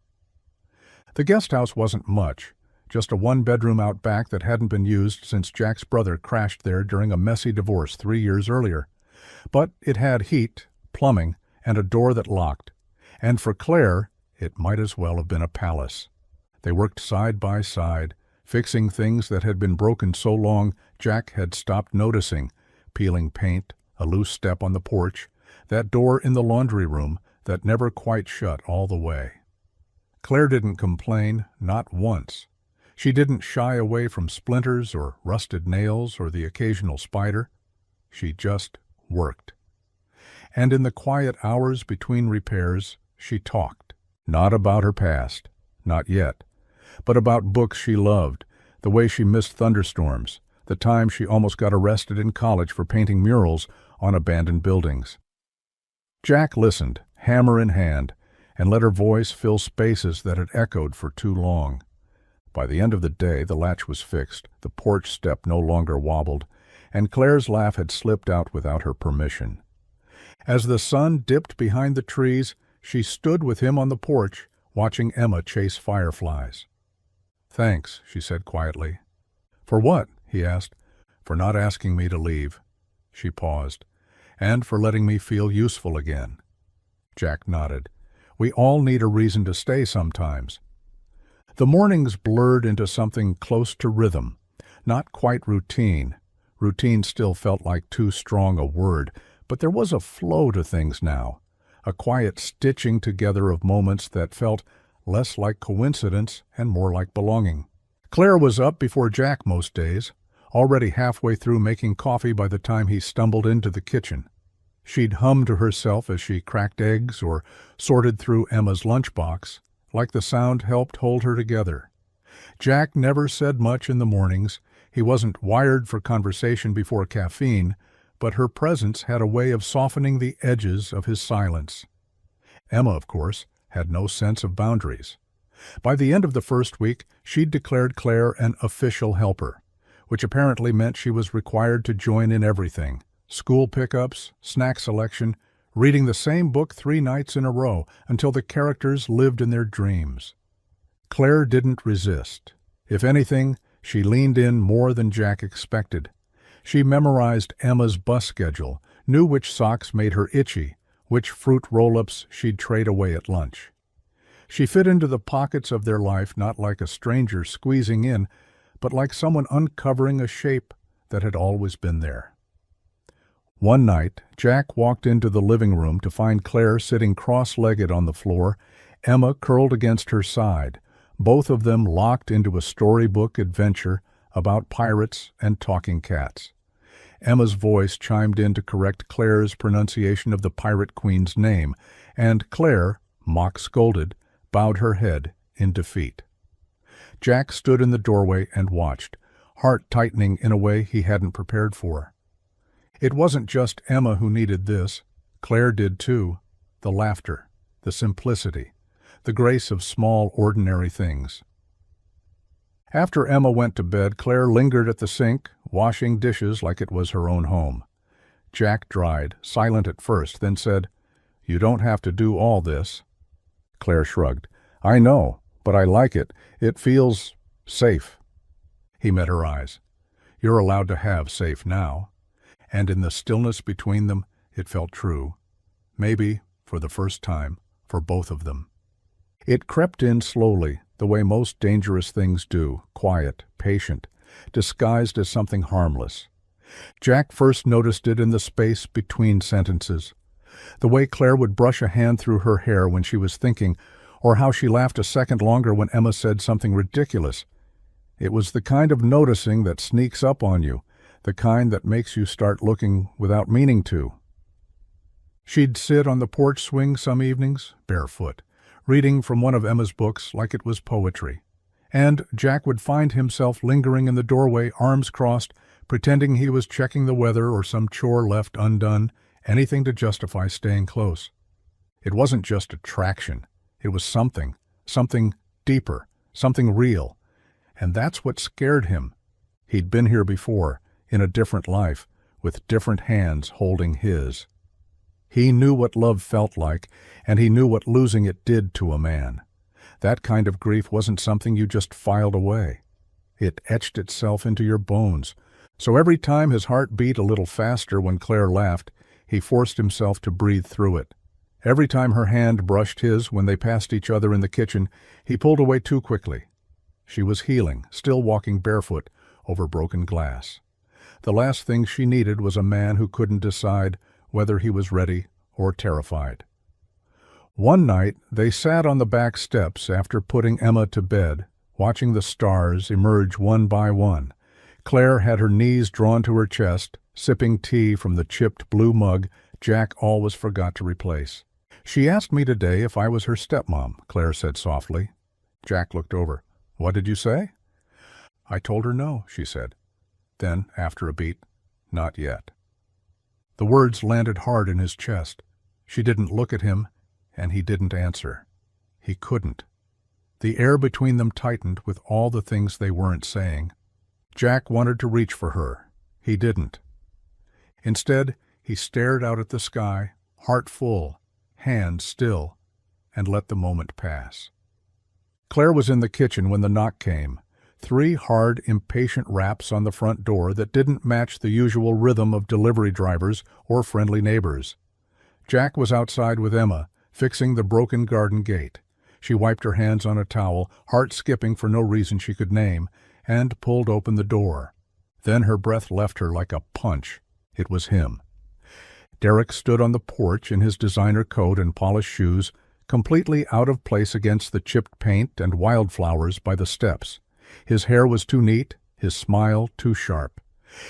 The guest house wasn't much, just a 1-bedroom out back that hadn't been used since Jack's brother crashed there during a messy divorce 3 years earlier. But it had heat, plumbing, and a door that locked. And for Claire, it might as well have been a palace. They worked side by side, fixing things that had been broken so long Jack had stopped noticing, peeling paint, a loose step on the porch, that door in the laundry room that never quite shut all the way. Claire didn't complain, not once. She didn't shy away from splinters or rusted nails or the occasional spider. She just worked. And in the quiet hours between repairs, she talked. Not about her past, not yet, but about books she loved, the way she missed thunderstorms, the time she almost got arrested in college for painting murals on abandoned buildings. Jack listened, hammer in hand, and let her voice fill spaces that had echoed for too long. By the end of the day, the latch was fixed, the porch step no longer wobbled, and Claire's laugh had slipped out without her permission. As the sun dipped behind the trees, she stood with him on the porch, watching Emma chase fireflies. "Thanks," she said quietly. "For what?" he asked. "For not asking me to leave." She paused. "And for letting me feel useful again." Jack nodded. "We all need a reason to stay sometimes." The mornings blurred into something close to rhythm, not quite routine. Routine still felt like too strong a word, but there was a flow to things now, a quiet stitching together of moments that felt less like coincidence and more like belonging. Claire was up before Jack most days, already halfway through making coffee by the time he stumbled into the kitchen. She'd hum to herself as she cracked eggs or sorted through Emma's lunchbox, like the sound helped hold her together. Jack never said much in the mornings. He wasn't wired for conversation before caffeine, but her presence had a way of softening the edges of his silence. Emma, of course, had no sense of boundaries. By the end of the first week, she'd declared Claire an official helper, which apparently meant she was required to join in everything: school pickups, snack selection, reading the same book 3 nights in a row until the characters lived in their dreams. Claire didn't resist. If anything, she leaned in more than Jack expected. She memorized Emma's bus schedule, knew which socks made her itchy, which fruit roll-ups she'd trade away at lunch. She fit into the pockets of their life not like a stranger squeezing in, but like someone uncovering a shape that had always been there. One night, Jack walked into the living room to find Claire sitting cross-legged on the floor, Emma curled against her side, both of them locked into a storybook adventure about pirates and talking cats. Emma's voice chimed in to correct Claire's pronunciation of the Pirate Queen's name, and Claire, mock-scolded, bowed her head in defeat. Jack stood in the doorway and watched, heart tightening in a way he hadn't prepared for. It wasn't just Emma who needed this. Claire did too. The laughter, the simplicity, the grace of small, ordinary things. After Emma went to bed, Claire lingered at the sink, washing dishes like it was her own home. Jack dried, silent at first, then said, "You don't have to do all this." Claire shrugged. "I know, but I like it. It feels safe." He met her eyes. "You're allowed to have safe now." And in the stillness between them, it felt true. Maybe, for the first time, for both of them. It crept in slowly, the way most dangerous things do, quiet, patient, disguised as something harmless. Jack first noticed it in the space between sentences. The way Claire would brush a hand through her hair when she was thinking, or how she laughed a second longer when Emma said something ridiculous. It was the kind of noticing that sneaks up on you, the kind that makes you start looking without meaning to. She'd sit on the porch swing some evenings, barefoot, reading from one of Emma's books like it was poetry. And Jack would find himself lingering in the doorway, arms crossed, pretending he was checking the weather or some chore left undone, anything to justify staying close. It wasn't just attraction. It was something deeper, something real. And that's what scared him. He'd been here before, in a different life, with different hands holding his. He knew what love felt like, and he knew what losing it did to a man. That kind of grief wasn't something you just filed away. It etched itself into your bones. So every time his heart beat a little faster when Claire laughed, He forced himself to breathe through it. Every time her hand brushed his when they passed each other in the kitchen, he pulled away too quickly. She was healing, still walking barefoot over broken glass. The last thing she needed was a man who couldn't decide whether he was ready or terrified. One night, they sat on the back steps after putting Emma to bed, watching the stars emerge one by one. Claire had her knees drawn to her chest, sipping tea from the chipped blue mug Jack always forgot to replace. "She asked me today if I was her stepmom," Claire said softly. Jack looked over. "What did you say?" "I told her no," she said. Then, after a beat, "Not yet." The words landed hard in his chest. She didn't look at him, and he didn't answer. He couldn't. The air between them tightened with all the things they weren't saying. Jack wanted to reach for her. He didn't. Instead, he stared out at the sky, heart full, hands still, and let the moment pass. Claire was in the kitchen when the knock came. 3 hard, impatient raps on the front door that didn't match the usual rhythm of delivery drivers or friendly neighbors. Jack was outside with Emma, fixing the broken garden gate. She wiped her hands on a towel, heart skipping for no reason she could name, and pulled open the door. Then her breath left her like a punch. It was him. Derek stood on the porch in his designer coat and polished shoes, completely out of place against the chipped paint and wildflowers by the steps. His hair was too neat, his smile too sharp.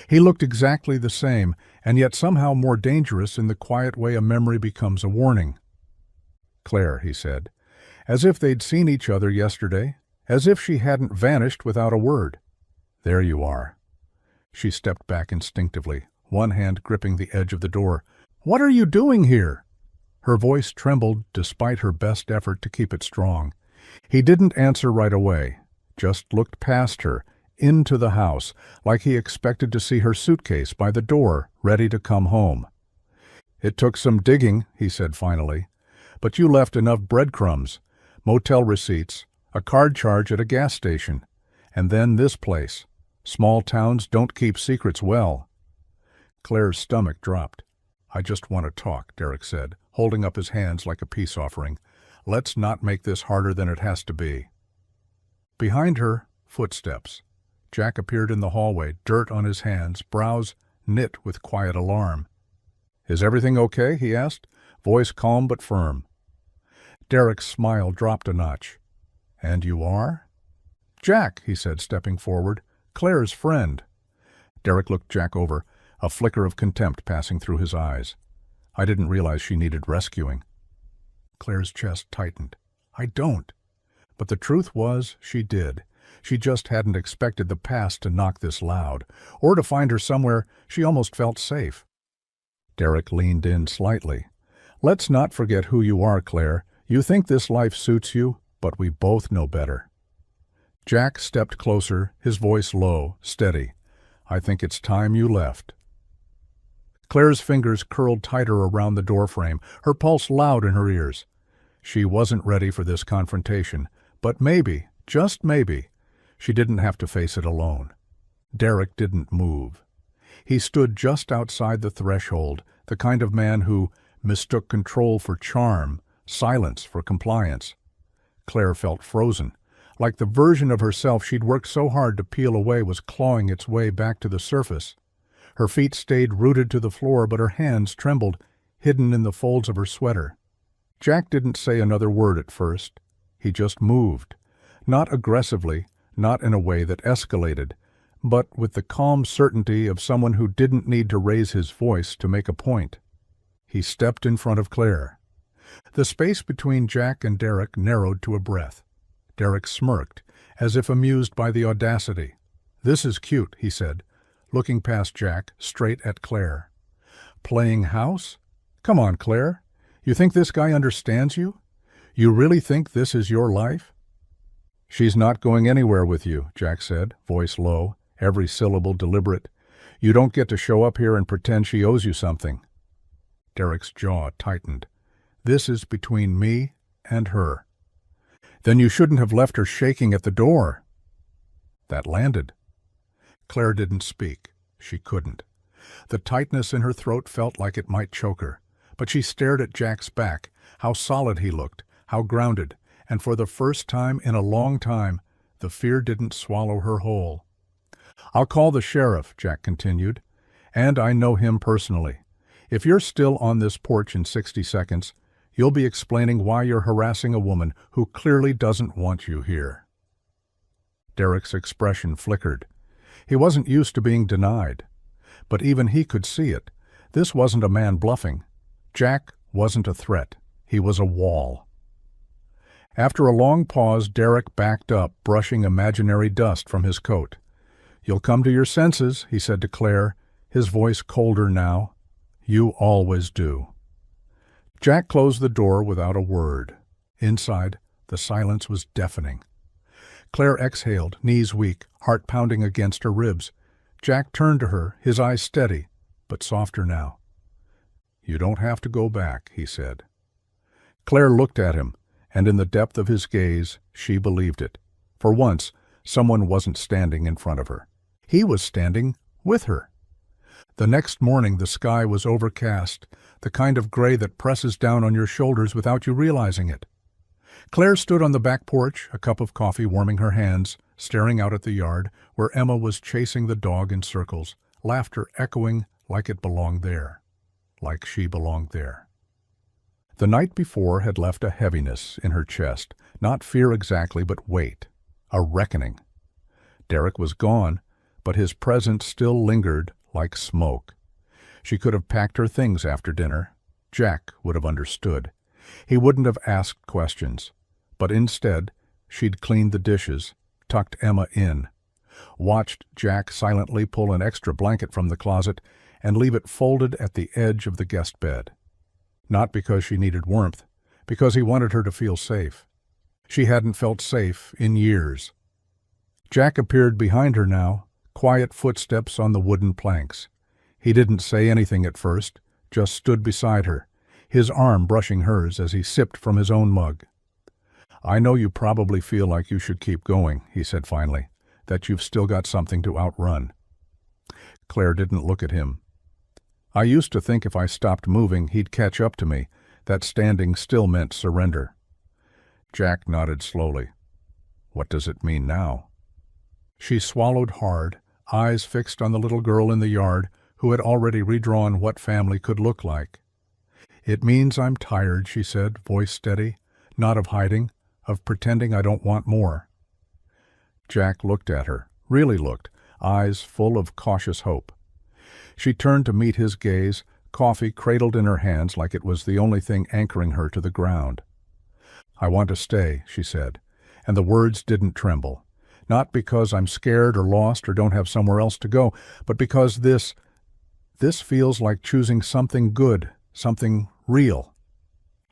He looked exactly the same, and yet somehow more dangerous in the quiet way a memory becomes a warning. "Claire," he said, as if they'd seen each other yesterday, as if she hadn't vanished without a word. "There you are." She stepped back instinctively, one hand gripping the edge of the door. "What are you doing here?" Her voice trembled despite her best effort to keep it strong. He didn't answer right away, just looked past her, into the house, like he expected to see her suitcase by the door, ready to come home. "It took some digging," he said finally, "but you left enough breadcrumbs, motel receipts, a card charge at a gas station, and then this place. Small towns don't keep secrets well." Claire's stomach dropped. "I just want to talk," Derek said, holding up his hands like a peace offering. "Let's not make this harder than it has to be." Behind her, footsteps. Jack appeared in the hallway, dirt on his hands, brows knit with quiet alarm. "Is everything okay?" he asked, voice calm but firm. Derek's smile dropped a notch. "And you are?" "Jack," he said, stepping forward. "Claire's friend." Derek looked Jack over, a flicker of contempt passing through his eyes. "I didn't realize she needed rescuing." Claire's chest tightened. "I don't." But the truth was, she did. She just hadn't expected the past to knock this loud, or to find her somewhere she almost felt safe. Derek leaned in slightly. "Let's not forget who you are, Claire. You think this life suits you, but we both know better." Jack stepped closer, his voice low, steady. "I think it's time you left." Claire's fingers curled tighter around the doorframe, her pulse loud in her ears. She wasn't ready for this confrontation, but maybe, just maybe, she didn't have to face it alone. Derek didn't move. He stood just outside the threshold, the kind of man who mistook control for charm, silence for compliance. Claire felt frozen, like the version of herself she'd worked so hard to peel away was clawing its way back to the surface. Her feet stayed rooted to the floor, but her hands trembled, hidden in the folds of her sweater. Jack didn't say another word at first. He just moved, not aggressively, not in a way that escalated, but with the calm certainty of someone who didn't need to raise his voice to make a point. He stepped in front of Claire. The space between Jack and Derek narrowed to a breath. Derek smirked, as if amused by the audacity. "This is cute," he said, looking past Jack, straight at Claire. "Playing house? Come on, Claire. You think this guy understands you? You really think this is your life?" "She's not going anywhere with you," Jack said, voice low, every syllable deliberate. "You don't get to show up here and pretend she owes you something." Derek's jaw tightened. "This is between me and her." "Then you shouldn't have left her shaking at the door." That landed. Claire didn't speak. She couldn't. The tightness in her throat felt like it might choke her, but she stared at Jack's back, how solid he looked, how grounded, and for the first time in a long time, the fear didn't swallow her whole. "I'll call the sheriff," Jack continued, "and I know him personally. If you're still on this porch in 60 seconds, you'll be explaining why you're harassing a woman who clearly doesn't want you here." Derek's expression flickered. He wasn't used to being denied. But even he could see it. This wasn't a man bluffing. Jack wasn't a threat. He was a wall. After a long pause, Derek backed up, brushing imaginary dust from his coat. "You'll come to your senses," he said to Claire, his voice colder now. "You always do." Jack closed the door without a word. Inside, the silence was deafening. Claire exhaled, knees weak, heart pounding against her ribs. Jack turned to her, his eyes steady, but softer now. "You don't have to go back," he said. Claire looked at him, and in the depth of his gaze, she believed it. For once, someone wasn't standing in front of her. He was standing with her. The next morning, the sky was overcast, the kind of gray that presses down on your shoulders without you realizing it. Claire stood on the back porch, a cup of coffee warming her hands, staring out at the yard, where Emma was chasing the dog in circles, laughter echoing like it belonged there, like she belonged there. The night before had left a heaviness in her chest, not fear exactly, but weight, a reckoning. Derek was gone, but his presence still lingered like smoke. She could have packed her things after dinner. Jack would have understood. He wouldn't have asked questions. But instead, she'd cleaned the dishes, tucked Emma in, watched Jack silently pull an extra blanket from the closet and leave it folded at the edge of the guest bed. Not because she needed warmth, because he wanted her to feel safe. She hadn't felt safe in years. Jack appeared behind her now, quiet footsteps on the wooden planks. He didn't say anything at first, just stood beside her, his arm brushing hers as he sipped from his own mug. "I know you probably feel like you should keep going," he said finally, "that you've still got something to outrun." Claire didn't look at him. "I used to think if I stopped moving, he'd catch up to me, that standing still meant surrender." Jack nodded slowly. "What does it mean now?" She swallowed hard, eyes fixed on the little girl in the yard who had already redrawn what family could look like. "It means I'm tired," she said, voice steady, not of hiding, of pretending I don't want more. Jack looked at her, really looked, eyes full of cautious hope. She turned to meet his gaze, coffee cradled in her hands like it was the only thing anchoring her to the ground. "I want to stay," she said, and the words didn't tremble. "Not because I'm scared or lost or don't have somewhere else to go, but because this feels like choosing something good, something real."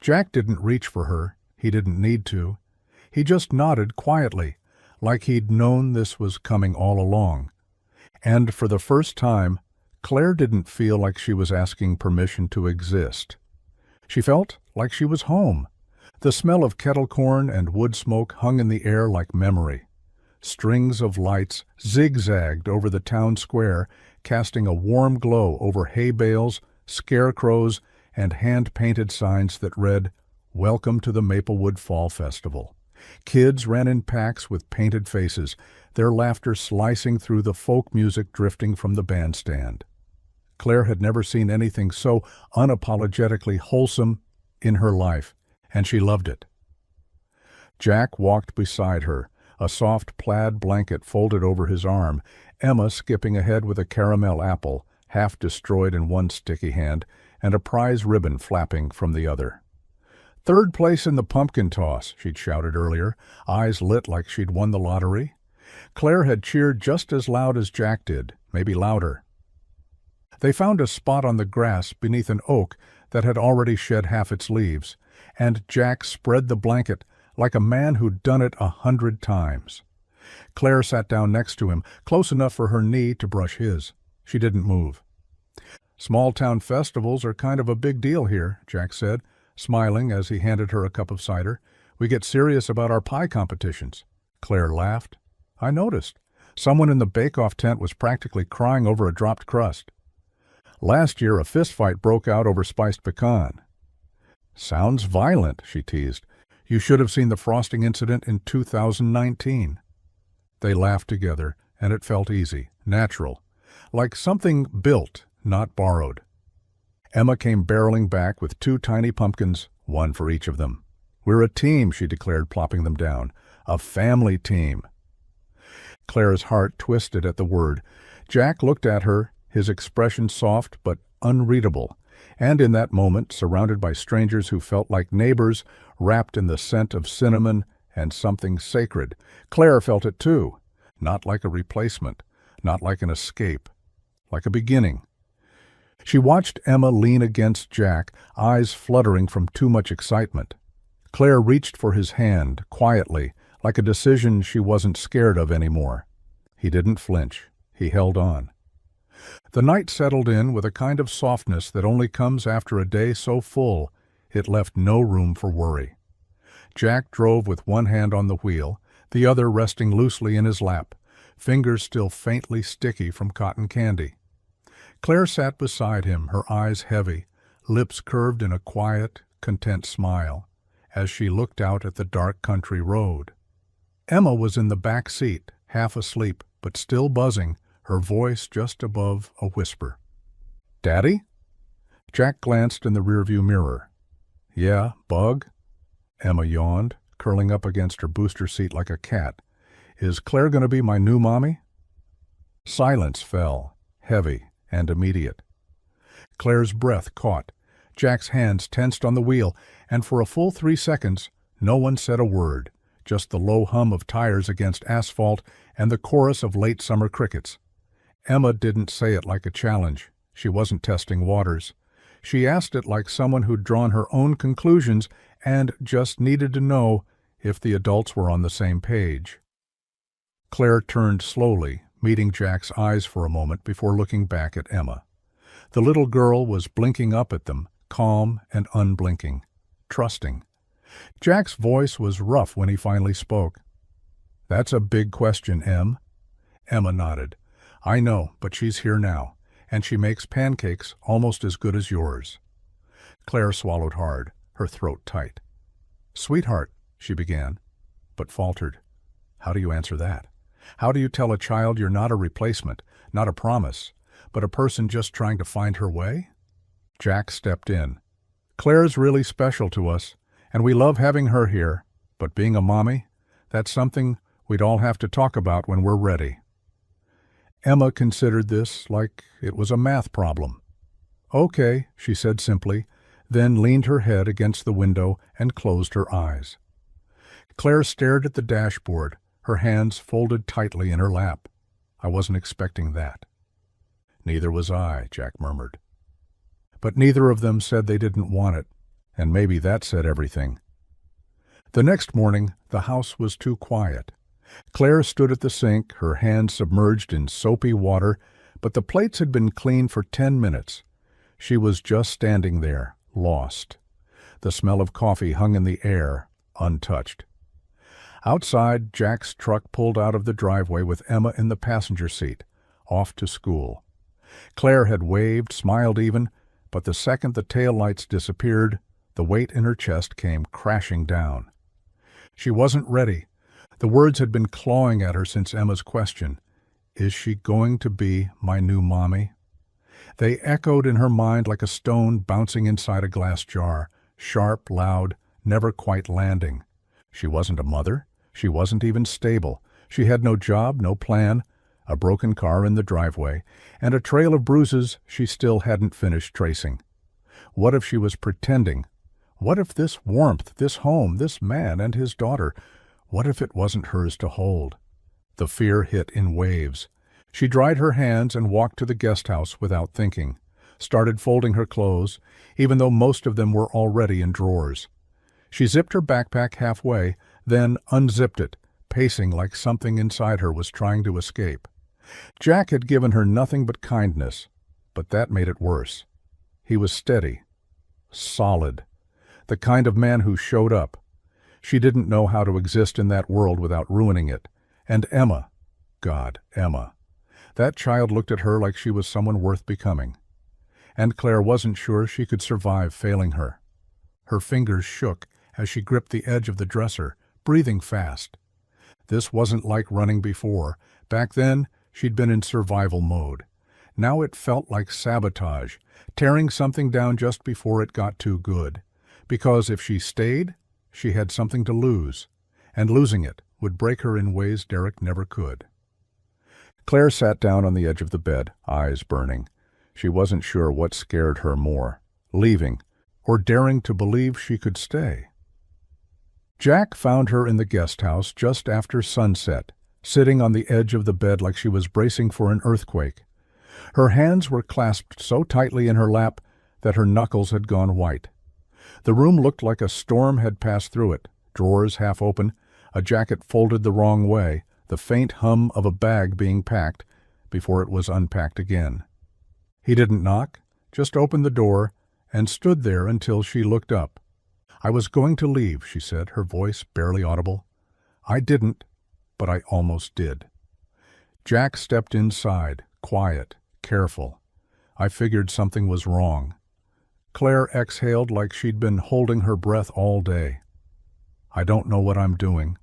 Jack didn't reach for her. He didn't need to. He just nodded quietly, like he'd known this was coming all along. And for the first time, Claire didn't feel like she was asking permission to exist. She felt like she was home. The smell of kettle corn and wood smoke hung in the air like memory. Strings of lights zigzagged over the town square, casting a warm glow over hay bales, scarecrows, and hand-painted signs that read, "Welcome to the Maplewood Fall Festival." Kids ran in packs with painted faces, their laughter slicing through the folk music drifting from the bandstand. Claire had never seen anything so unapologetically wholesome in her life, and she loved it. Jack walked beside her, a soft plaid blanket folded over his arm, Emma skipping ahead with a caramel apple, half destroyed in one sticky hand, and a prize ribbon flapping from the other. "Third place in the pumpkin toss," she'd shouted earlier, eyes lit like she'd won the lottery. Claire had cheered just as loud as Jack did, maybe louder. They found a spot on the grass beneath an oak that had already shed half its leaves, and Jack spread the blanket like a man who'd done it 100 times. Claire sat down next to him, close enough for her knee to brush his. She didn't move. "Small-town festivals are kind of a big deal here," Jack said, smiling as he handed her a cup of cider. "We get serious about our pie competitions." Claire laughed. "I noticed. Someone in the bake-off tent was practically crying over a dropped crust." Last year, a fistfight broke out over spiced pecan. Sounds violent, she teased. You should have seen the frosting incident in 2019. They laughed together, and it felt easy, natural, like something built, not borrowed. Emma came barreling back with 2 tiny pumpkins, one for each of them. We're a team, she declared, plopping them down. A family team. Claire's heart twisted at the word. Jack looked at her, his expression soft but unreadable, and in that moment, surrounded by strangers who felt like neighbors, wrapped in the scent of cinnamon and something sacred, Claire felt it too, not like a replacement, not like an escape, like a beginning. She watched Emma lean against Jack, eyes fluttering from too much excitement. Claire reached for his hand, quietly, like a decision she wasn't scared of anymore. He didn't flinch. He held on. The night settled in with a kind of softness that only comes after a day so full it left no room for worry. Jack drove with one hand on the wheel, the other resting loosely in his lap, fingers still faintly sticky from cotton candy. Claire sat beside him, her eyes heavy, lips curved in a quiet, content smile, as she looked out at the dark country road. Emma was in the back seat, half asleep, but still buzzing, her voice just above a whisper. "Daddy?" Jack glanced in the rearview mirror. "Yeah, bug?" Emma yawned, curling up against her booster seat like a cat. "Is Claire going to be my new mommy?" Silence fell, heavy and immediate. Claire's breath caught. Jack's hands tensed on the wheel, and for a full 3 seconds, no one said a word, just the low hum of tires against asphalt and the chorus of late summer crickets. Emma didn't say it like a challenge. She wasn't testing waters. She asked it like someone who'd drawn her own conclusions and just needed to know if the adults were on the same page. Claire turned slowly, meeting Jack's eyes for a moment before looking back at Emma. The little girl was blinking up at them, calm and unblinking, trusting. Jack's voice was rough when he finally spoke. "That's a big question, Em." Emma nodded. "I know, but she's here now, and she makes pancakes almost as good as yours." Claire swallowed hard, her throat tight. "Sweetheart," she began, but faltered. How do you answer that? How do you tell a child you're not a replacement, not a promise, but a person just trying to find her way? Jack stepped in. "Claire's really special to us, and we love having her here, but being a mommy, that's something we'd all have to talk about when we're ready." Emma considered this like it was a math problem. "Okay," she said simply, then leaned her head against the window and closed her eyes. Claire stared at the dashboard, her hands folded tightly in her lap. "I wasn't expecting that." "Neither was I," Jack murmured. But neither of them said they didn't want it, and maybe that said everything. The next morning, the house was too quiet. Claire stood at the sink, her hands submerged in soapy water, but the plates had been cleaned for 10 minutes. She was just standing there, lost. The smell of coffee hung in the air, untouched. Outside, Jack's truck pulled out of the driveway with Emma in the passenger seat, off to school. Claire had waved, smiled even, but the second the taillights disappeared, the weight in her chest came crashing down. She wasn't ready. The words had been clawing at her since Emma's question. Is she going to be my new mommy? They echoed in her mind like a stone bouncing inside a glass jar, sharp, loud, never quite landing. She wasn't a mother. She wasn't even stable. She had no job, no plan, a broken car in the driveway, and a trail of bruises she still hadn't finished tracing. What if she was pretending? What if this warmth, this home, this man and his daughter, what if it wasn't hers to hold? The fear hit in waves. She dried her hands and walked to the guest house without thinking, started folding her clothes, even though most of them were already in drawers. She zipped her backpack halfway, then unzipped it, pacing like something inside her was trying to escape. Jack had given her nothing but kindness, but that made it worse. He was steady, solid, the kind of man who showed up. She didn't know how to exist in that world without ruining it. And Emma, God, Emma. That child looked at her like she was someone worth becoming. and Claire wasn't sure she could survive failing her. Her fingers shook as she gripped the edge of the dresser, breathing fast. This wasn't like running before. Back then, she'd been in survival mode. Now it felt like sabotage, tearing something down just before it got too good. Because if she stayed, she had something to lose, and losing it would break her in ways Derek never could. Claire sat down on the edge of the bed, eyes burning. She wasn't sure what scared her more, leaving, or daring to believe she could stay. Jack found her in the guest house just after sunset, sitting on the edge of the bed like she was bracing for an earthquake. Her hands were clasped so tightly in her lap that her knuckles had gone white. The room looked like a storm had passed through it, drawers half open, a jacket folded the wrong way, the faint hum of a bag being packed before it was unpacked again. He didn't knock, just opened the door and stood there until she looked up. "I was going to leave," she said, her voice barely audible. "I didn't, but I almost did." Jack stepped inside, quiet, careful. I figured something was wrong. Claire exhaled like she'd been holding her breath all day. "I don't know what I'm doing.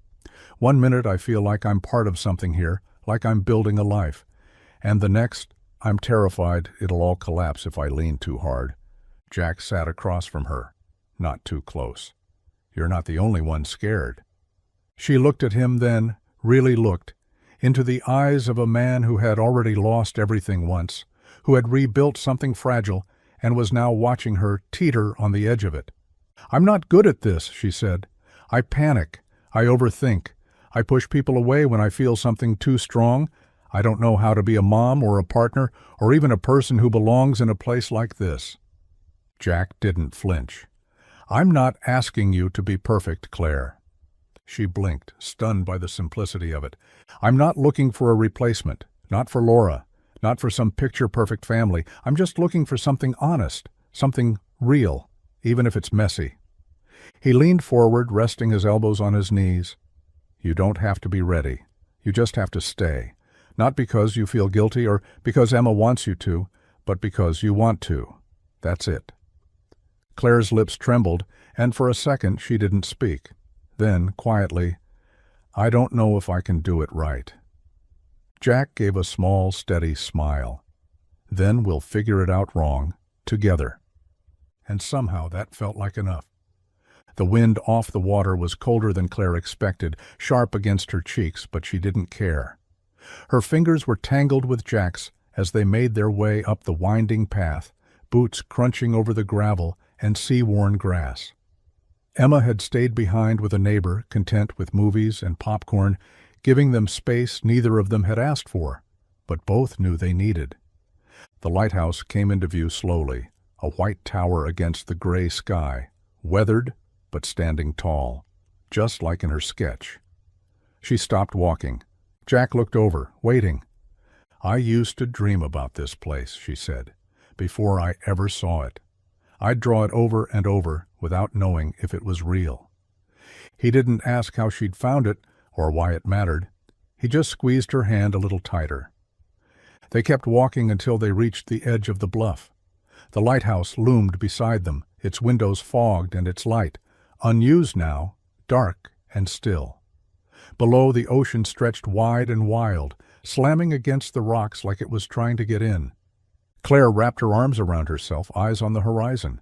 One minute I feel like I'm part of something here, like I'm building a life. And the next, I'm terrified it'll all collapse if I lean too hard." Jack sat across from her, not too close. "You're not the only one scared." She looked at him then, really looked, into the eyes of a man who had already lost everything once, who had rebuilt something fragile and was now watching her teeter on the edge of it. "I'm not good at this," she said. "I panic. I overthink. I push people away when I feel something too strong. I don't know how to be a mom or a partner or even a person who belongs in a place like this." Jack didn't flinch. "I'm not asking you to be perfect, Claire." She blinked, stunned by the simplicity of it. "I'm not looking for a replacement, not for Laura, not for some picture-perfect family. I'm just looking for something honest, something real, even if it's messy." He leaned forward, resting his elbows on his knees. "You don't have to be ready. You just have to stay. Not because you feel guilty or because Emma wants you to, but because you want to. That's it." Claire's lips trembled, and for a second she didn't speak. Then, quietly, "I don't know if I can do it right." Jack gave a small, steady smile. "Then we'll figure it out wrong, together." And somehow that felt like enough. The wind off the water was colder than Claire expected, sharp against her cheeks, but she didn't care. Her fingers were tangled with Jack's as they made their way up the winding path, boots crunching over the gravel and sea-worn grass. Emma had stayed behind with a neighbor, content with movies and popcorn, giving them space neither of them had asked for, but both knew they needed. The lighthouse came into view slowly, a white tower against the gray sky, weathered but standing tall, just like in her sketch. She stopped walking. Jack looked over, waiting. "I used to dream about this place," she said, "before I ever saw it. I'd draw it over and over without knowing if it was real." He didn't ask how she'd found it or why it mattered. He just squeezed her hand a little tighter. They kept walking until they reached the edge of the bluff. The lighthouse loomed beside them, its windows fogged and its light, unused now, dark and still. Below, the ocean stretched wide and wild, slamming against the rocks like it was trying to get in. Claire wrapped her arms around herself, eyes on the horizon.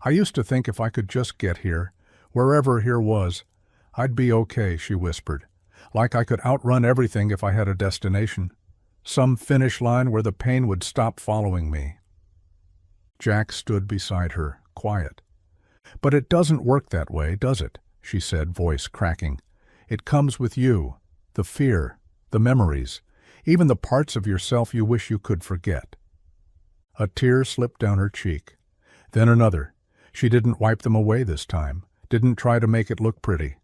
"I used to think if I could just get here, wherever here was, I'd be okay," she whispered. "Like I could outrun everything if I had a destination. Some finish line where the pain would stop following me." Jack stood beside her, quiet. "But it doesn't work that way, does it?" she said, voice cracking. "It comes with you, the fear, the memories, even the parts of yourself you wish you could forget." A tear slipped down her cheek. Then another. She didn't wipe them away this time, didn't try to make it look pretty.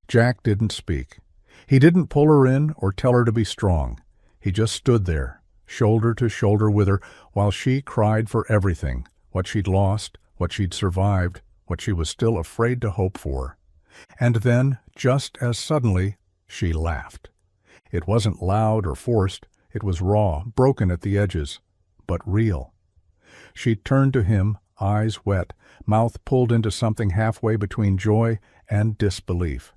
Jack didn't speak. He didn't pull her in or tell her to be strong. He just stood there, shoulder to shoulder with her, while she cried for everything, what she'd lost, what she'd survived, what she was still afraid to hope for. And then, just as suddenly, she laughed. It wasn't loud or forced. It was raw, broken at the edges, but real. She turned to him, eyes wet, mouth pulled into something halfway between joy and disbelief.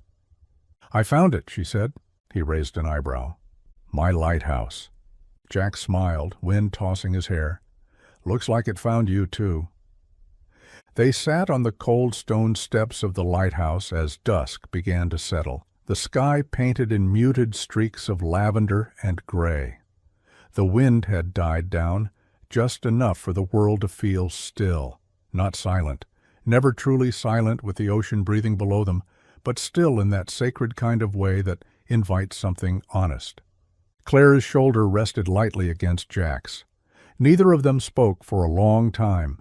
"I found it," she said. He raised an eyebrow. "My lighthouse." Jack smiled, wind tossing his hair. "Looks like it found you, too." They sat on the cold stone steps of the lighthouse as dusk began to settle, the sky painted in muted streaks of lavender and gray. The wind had died down, just enough for the world to feel still, not silent, never truly silent with the ocean breathing below them, but still in that sacred kind of way that invites something honest. Claire's shoulder rested lightly against Jack's. Neither of them spoke for a long time.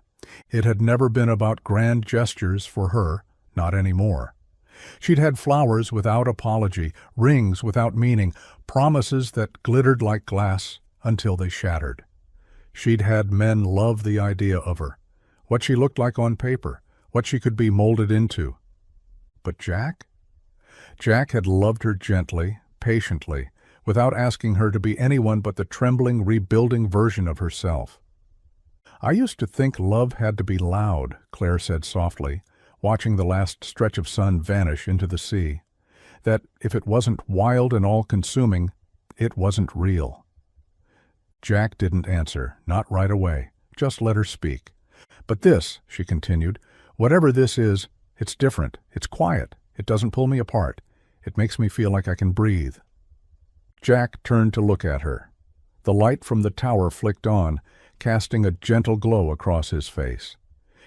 It had never been about grand gestures for her, not anymore. She'd had flowers without apology, rings without meaning, promises that glittered like glass until they shattered. She'd had men love the idea of her, what she looked like on paper, what she could be molded into. But Jack? Jack had loved her gently, patiently, without asking her to be anyone but the trembling, rebuilding version of herself. "I used to think love had to be loud," Claire said softly, watching the last stretch of sun vanish into the sea. "That if it wasn't wild and all-consuming, it wasn't real." Jack didn't answer, not right away, just let her speak. "But this," she continued, "whatever this is, it's different, it's quiet, it doesn't pull me apart, it makes me feel like I can breathe." Jack turned to look at her. The light from the tower flicked on, casting a gentle glow across his face.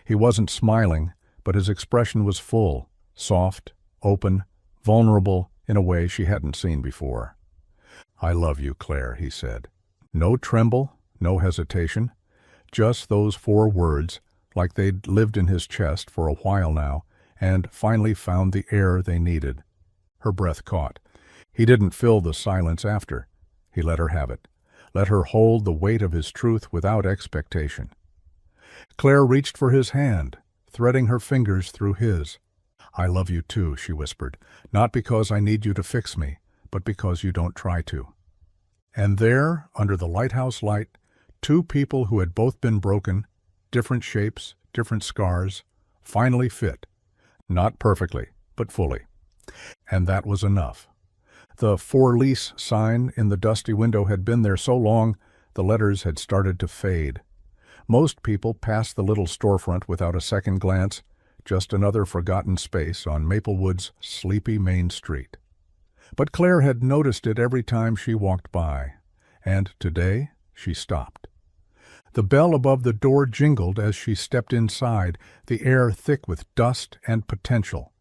He wasn't smiling, but his expression was full, soft, open, vulnerable in a way she hadn't seen before. "I love you, Claire," he said. No tremble, no hesitation, just those 4 words, like they'd lived in his chest for a while now, and finally found the air they needed. Her breath caught. He didn't fill the silence after. He let her have it. Let her hold the weight of his truth without expectation. Claire reached for his hand, threading her fingers through his. "I love you too," she whispered, "not because I need you to fix me, but because you don't try to." And there, under the lighthouse light, 2 people who had both been broken, different shapes, different scars, finally fit. Not perfectly, but fully. And that was enough. The "For Lease" sign in the dusty window had been there so long, the letters had started to fade. Most people passed the little storefront without a second glance, just another forgotten space on Maplewood's sleepy Main Street. But Claire had noticed it every time she walked by, and today she stopped. The bell above the door jingled as she stepped inside, the air thick with dust and potential.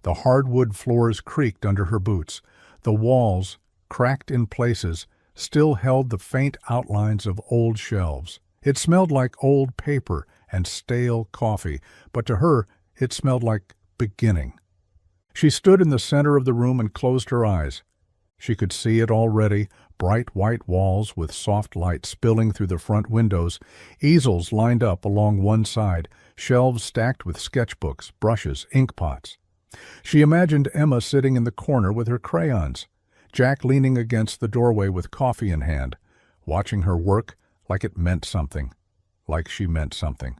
The hardwood floors creaked under her boots. The walls, cracked in places, still held the faint outlines of old shelves. It smelled like old paper and stale coffee, but to her it smelled like beginning. She stood in the center of the room and closed her eyes. She could see it already, bright white walls with soft light spilling through the front windows, easels lined up along one side, shelves stacked with sketchbooks, brushes, ink pots. She imagined Emma sitting in the corner with her crayons, Jack leaning against the doorway with coffee in hand, watching her work like it meant something, like she meant something.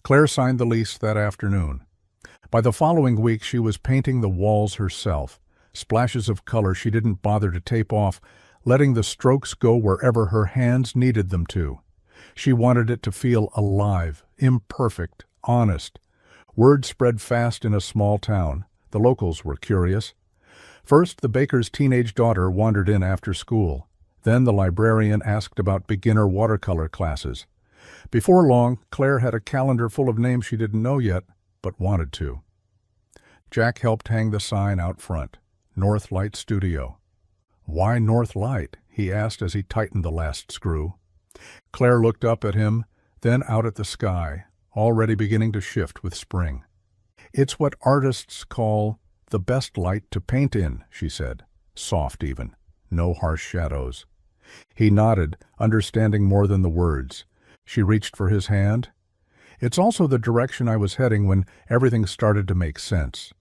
Claire signed the lease that afternoon. By the following week she was painting the walls herself, splashes of color she didn't bother to tape off, letting the strokes go wherever her hands needed them to. She wanted it to feel alive, imperfect, honest. Word spread fast in a small town. The locals were curious. First, the baker's teenage daughter wandered in after school. Then the librarian asked about beginner watercolor classes. Before long, Claire had a calendar full of names she didn't know yet, but wanted to. Jack helped hang the sign out front. North Light Studio. "Why North Light?" he asked as he tightened the last screw. Claire looked up at him, then out at the sky, already beginning to shift with spring. "It's what artists call the best light to paint in," she said, soft even, no harsh shadows. He nodded, understanding more than the words. She reached for his hand. "It's also the direction I was heading when everything started to make sense."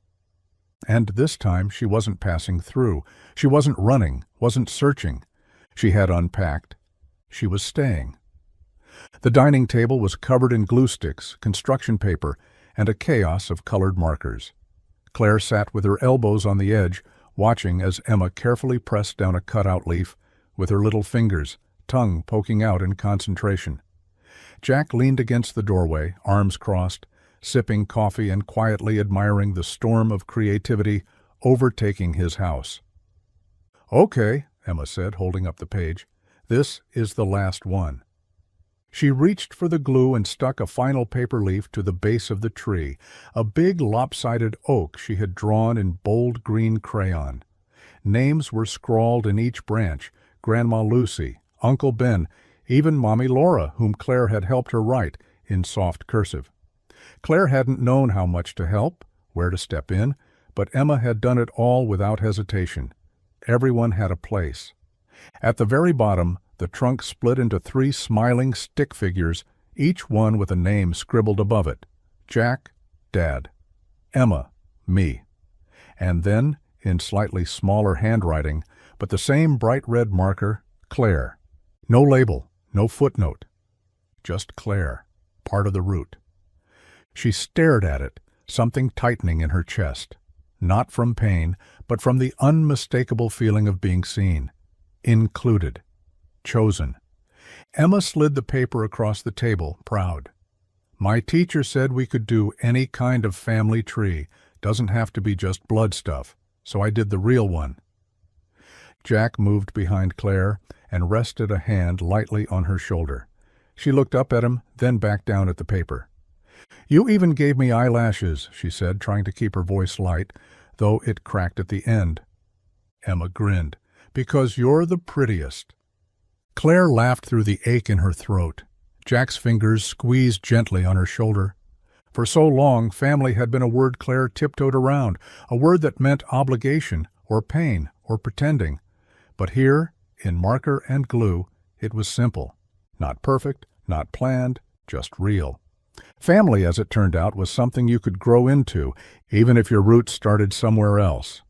And this time she wasn't passing through. She wasn't running, wasn't searching. She had unpacked. She was staying. The dining table was covered in glue sticks, construction paper, and a chaos of colored markers. Claire sat with her elbows on the edge, watching as Emma carefully pressed down a cutout leaf with her little fingers, tongue poking out in concentration. Jack leaned against the doorway, arms crossed, sipping coffee and quietly admiring the storm of creativity overtaking his house. "Okay," Emma said, holding up the page. "This is the last one." She reached for the glue and stuck a final paper leaf to the base of the tree, a big lopsided oak she had drawn in bold green crayon. Names were scrawled in each branch: Grandma Lucy, Uncle Ben, even Mommy Laura, whom Claire had helped her write, in soft cursive. Claire hadn't known how much to help, where to step in, but Emma had done it all without hesitation. Everyone had a place. At the very bottom, the trunk split into 3 smiling stick figures, each one with a name scribbled above it: Jack, Dad; Emma, me. And then, in slightly smaller handwriting, but the same bright red marker, Claire. No label, no footnote. Just Claire, part of the root. She stared at it, something tightening in her chest. Not from pain, but from the unmistakable feeling of being seen. Included. Chosen. Emma slid the paper across the table, proud. "My teacher said we could do any kind of family tree. Doesn't have to be just blood stuff. So I did the real one." Jack moved behind Claire and rested a hand lightly on her shoulder. She looked up at him, then back down at the paper. "You even gave me eyelashes," she said, trying to keep her voice light, though it cracked at the end. Emma grinned. "Because you're the prettiest." Claire laughed through the ache in her throat. Jack's fingers squeezed gently on her shoulder. For so long, family had been a word Claire tiptoed around, a word that meant obligation, or pain, or pretending. But here, in marker and glue, it was simple. Not perfect, not planned, just real. Family, as it turned out, was something you could grow into, even if your roots started somewhere else.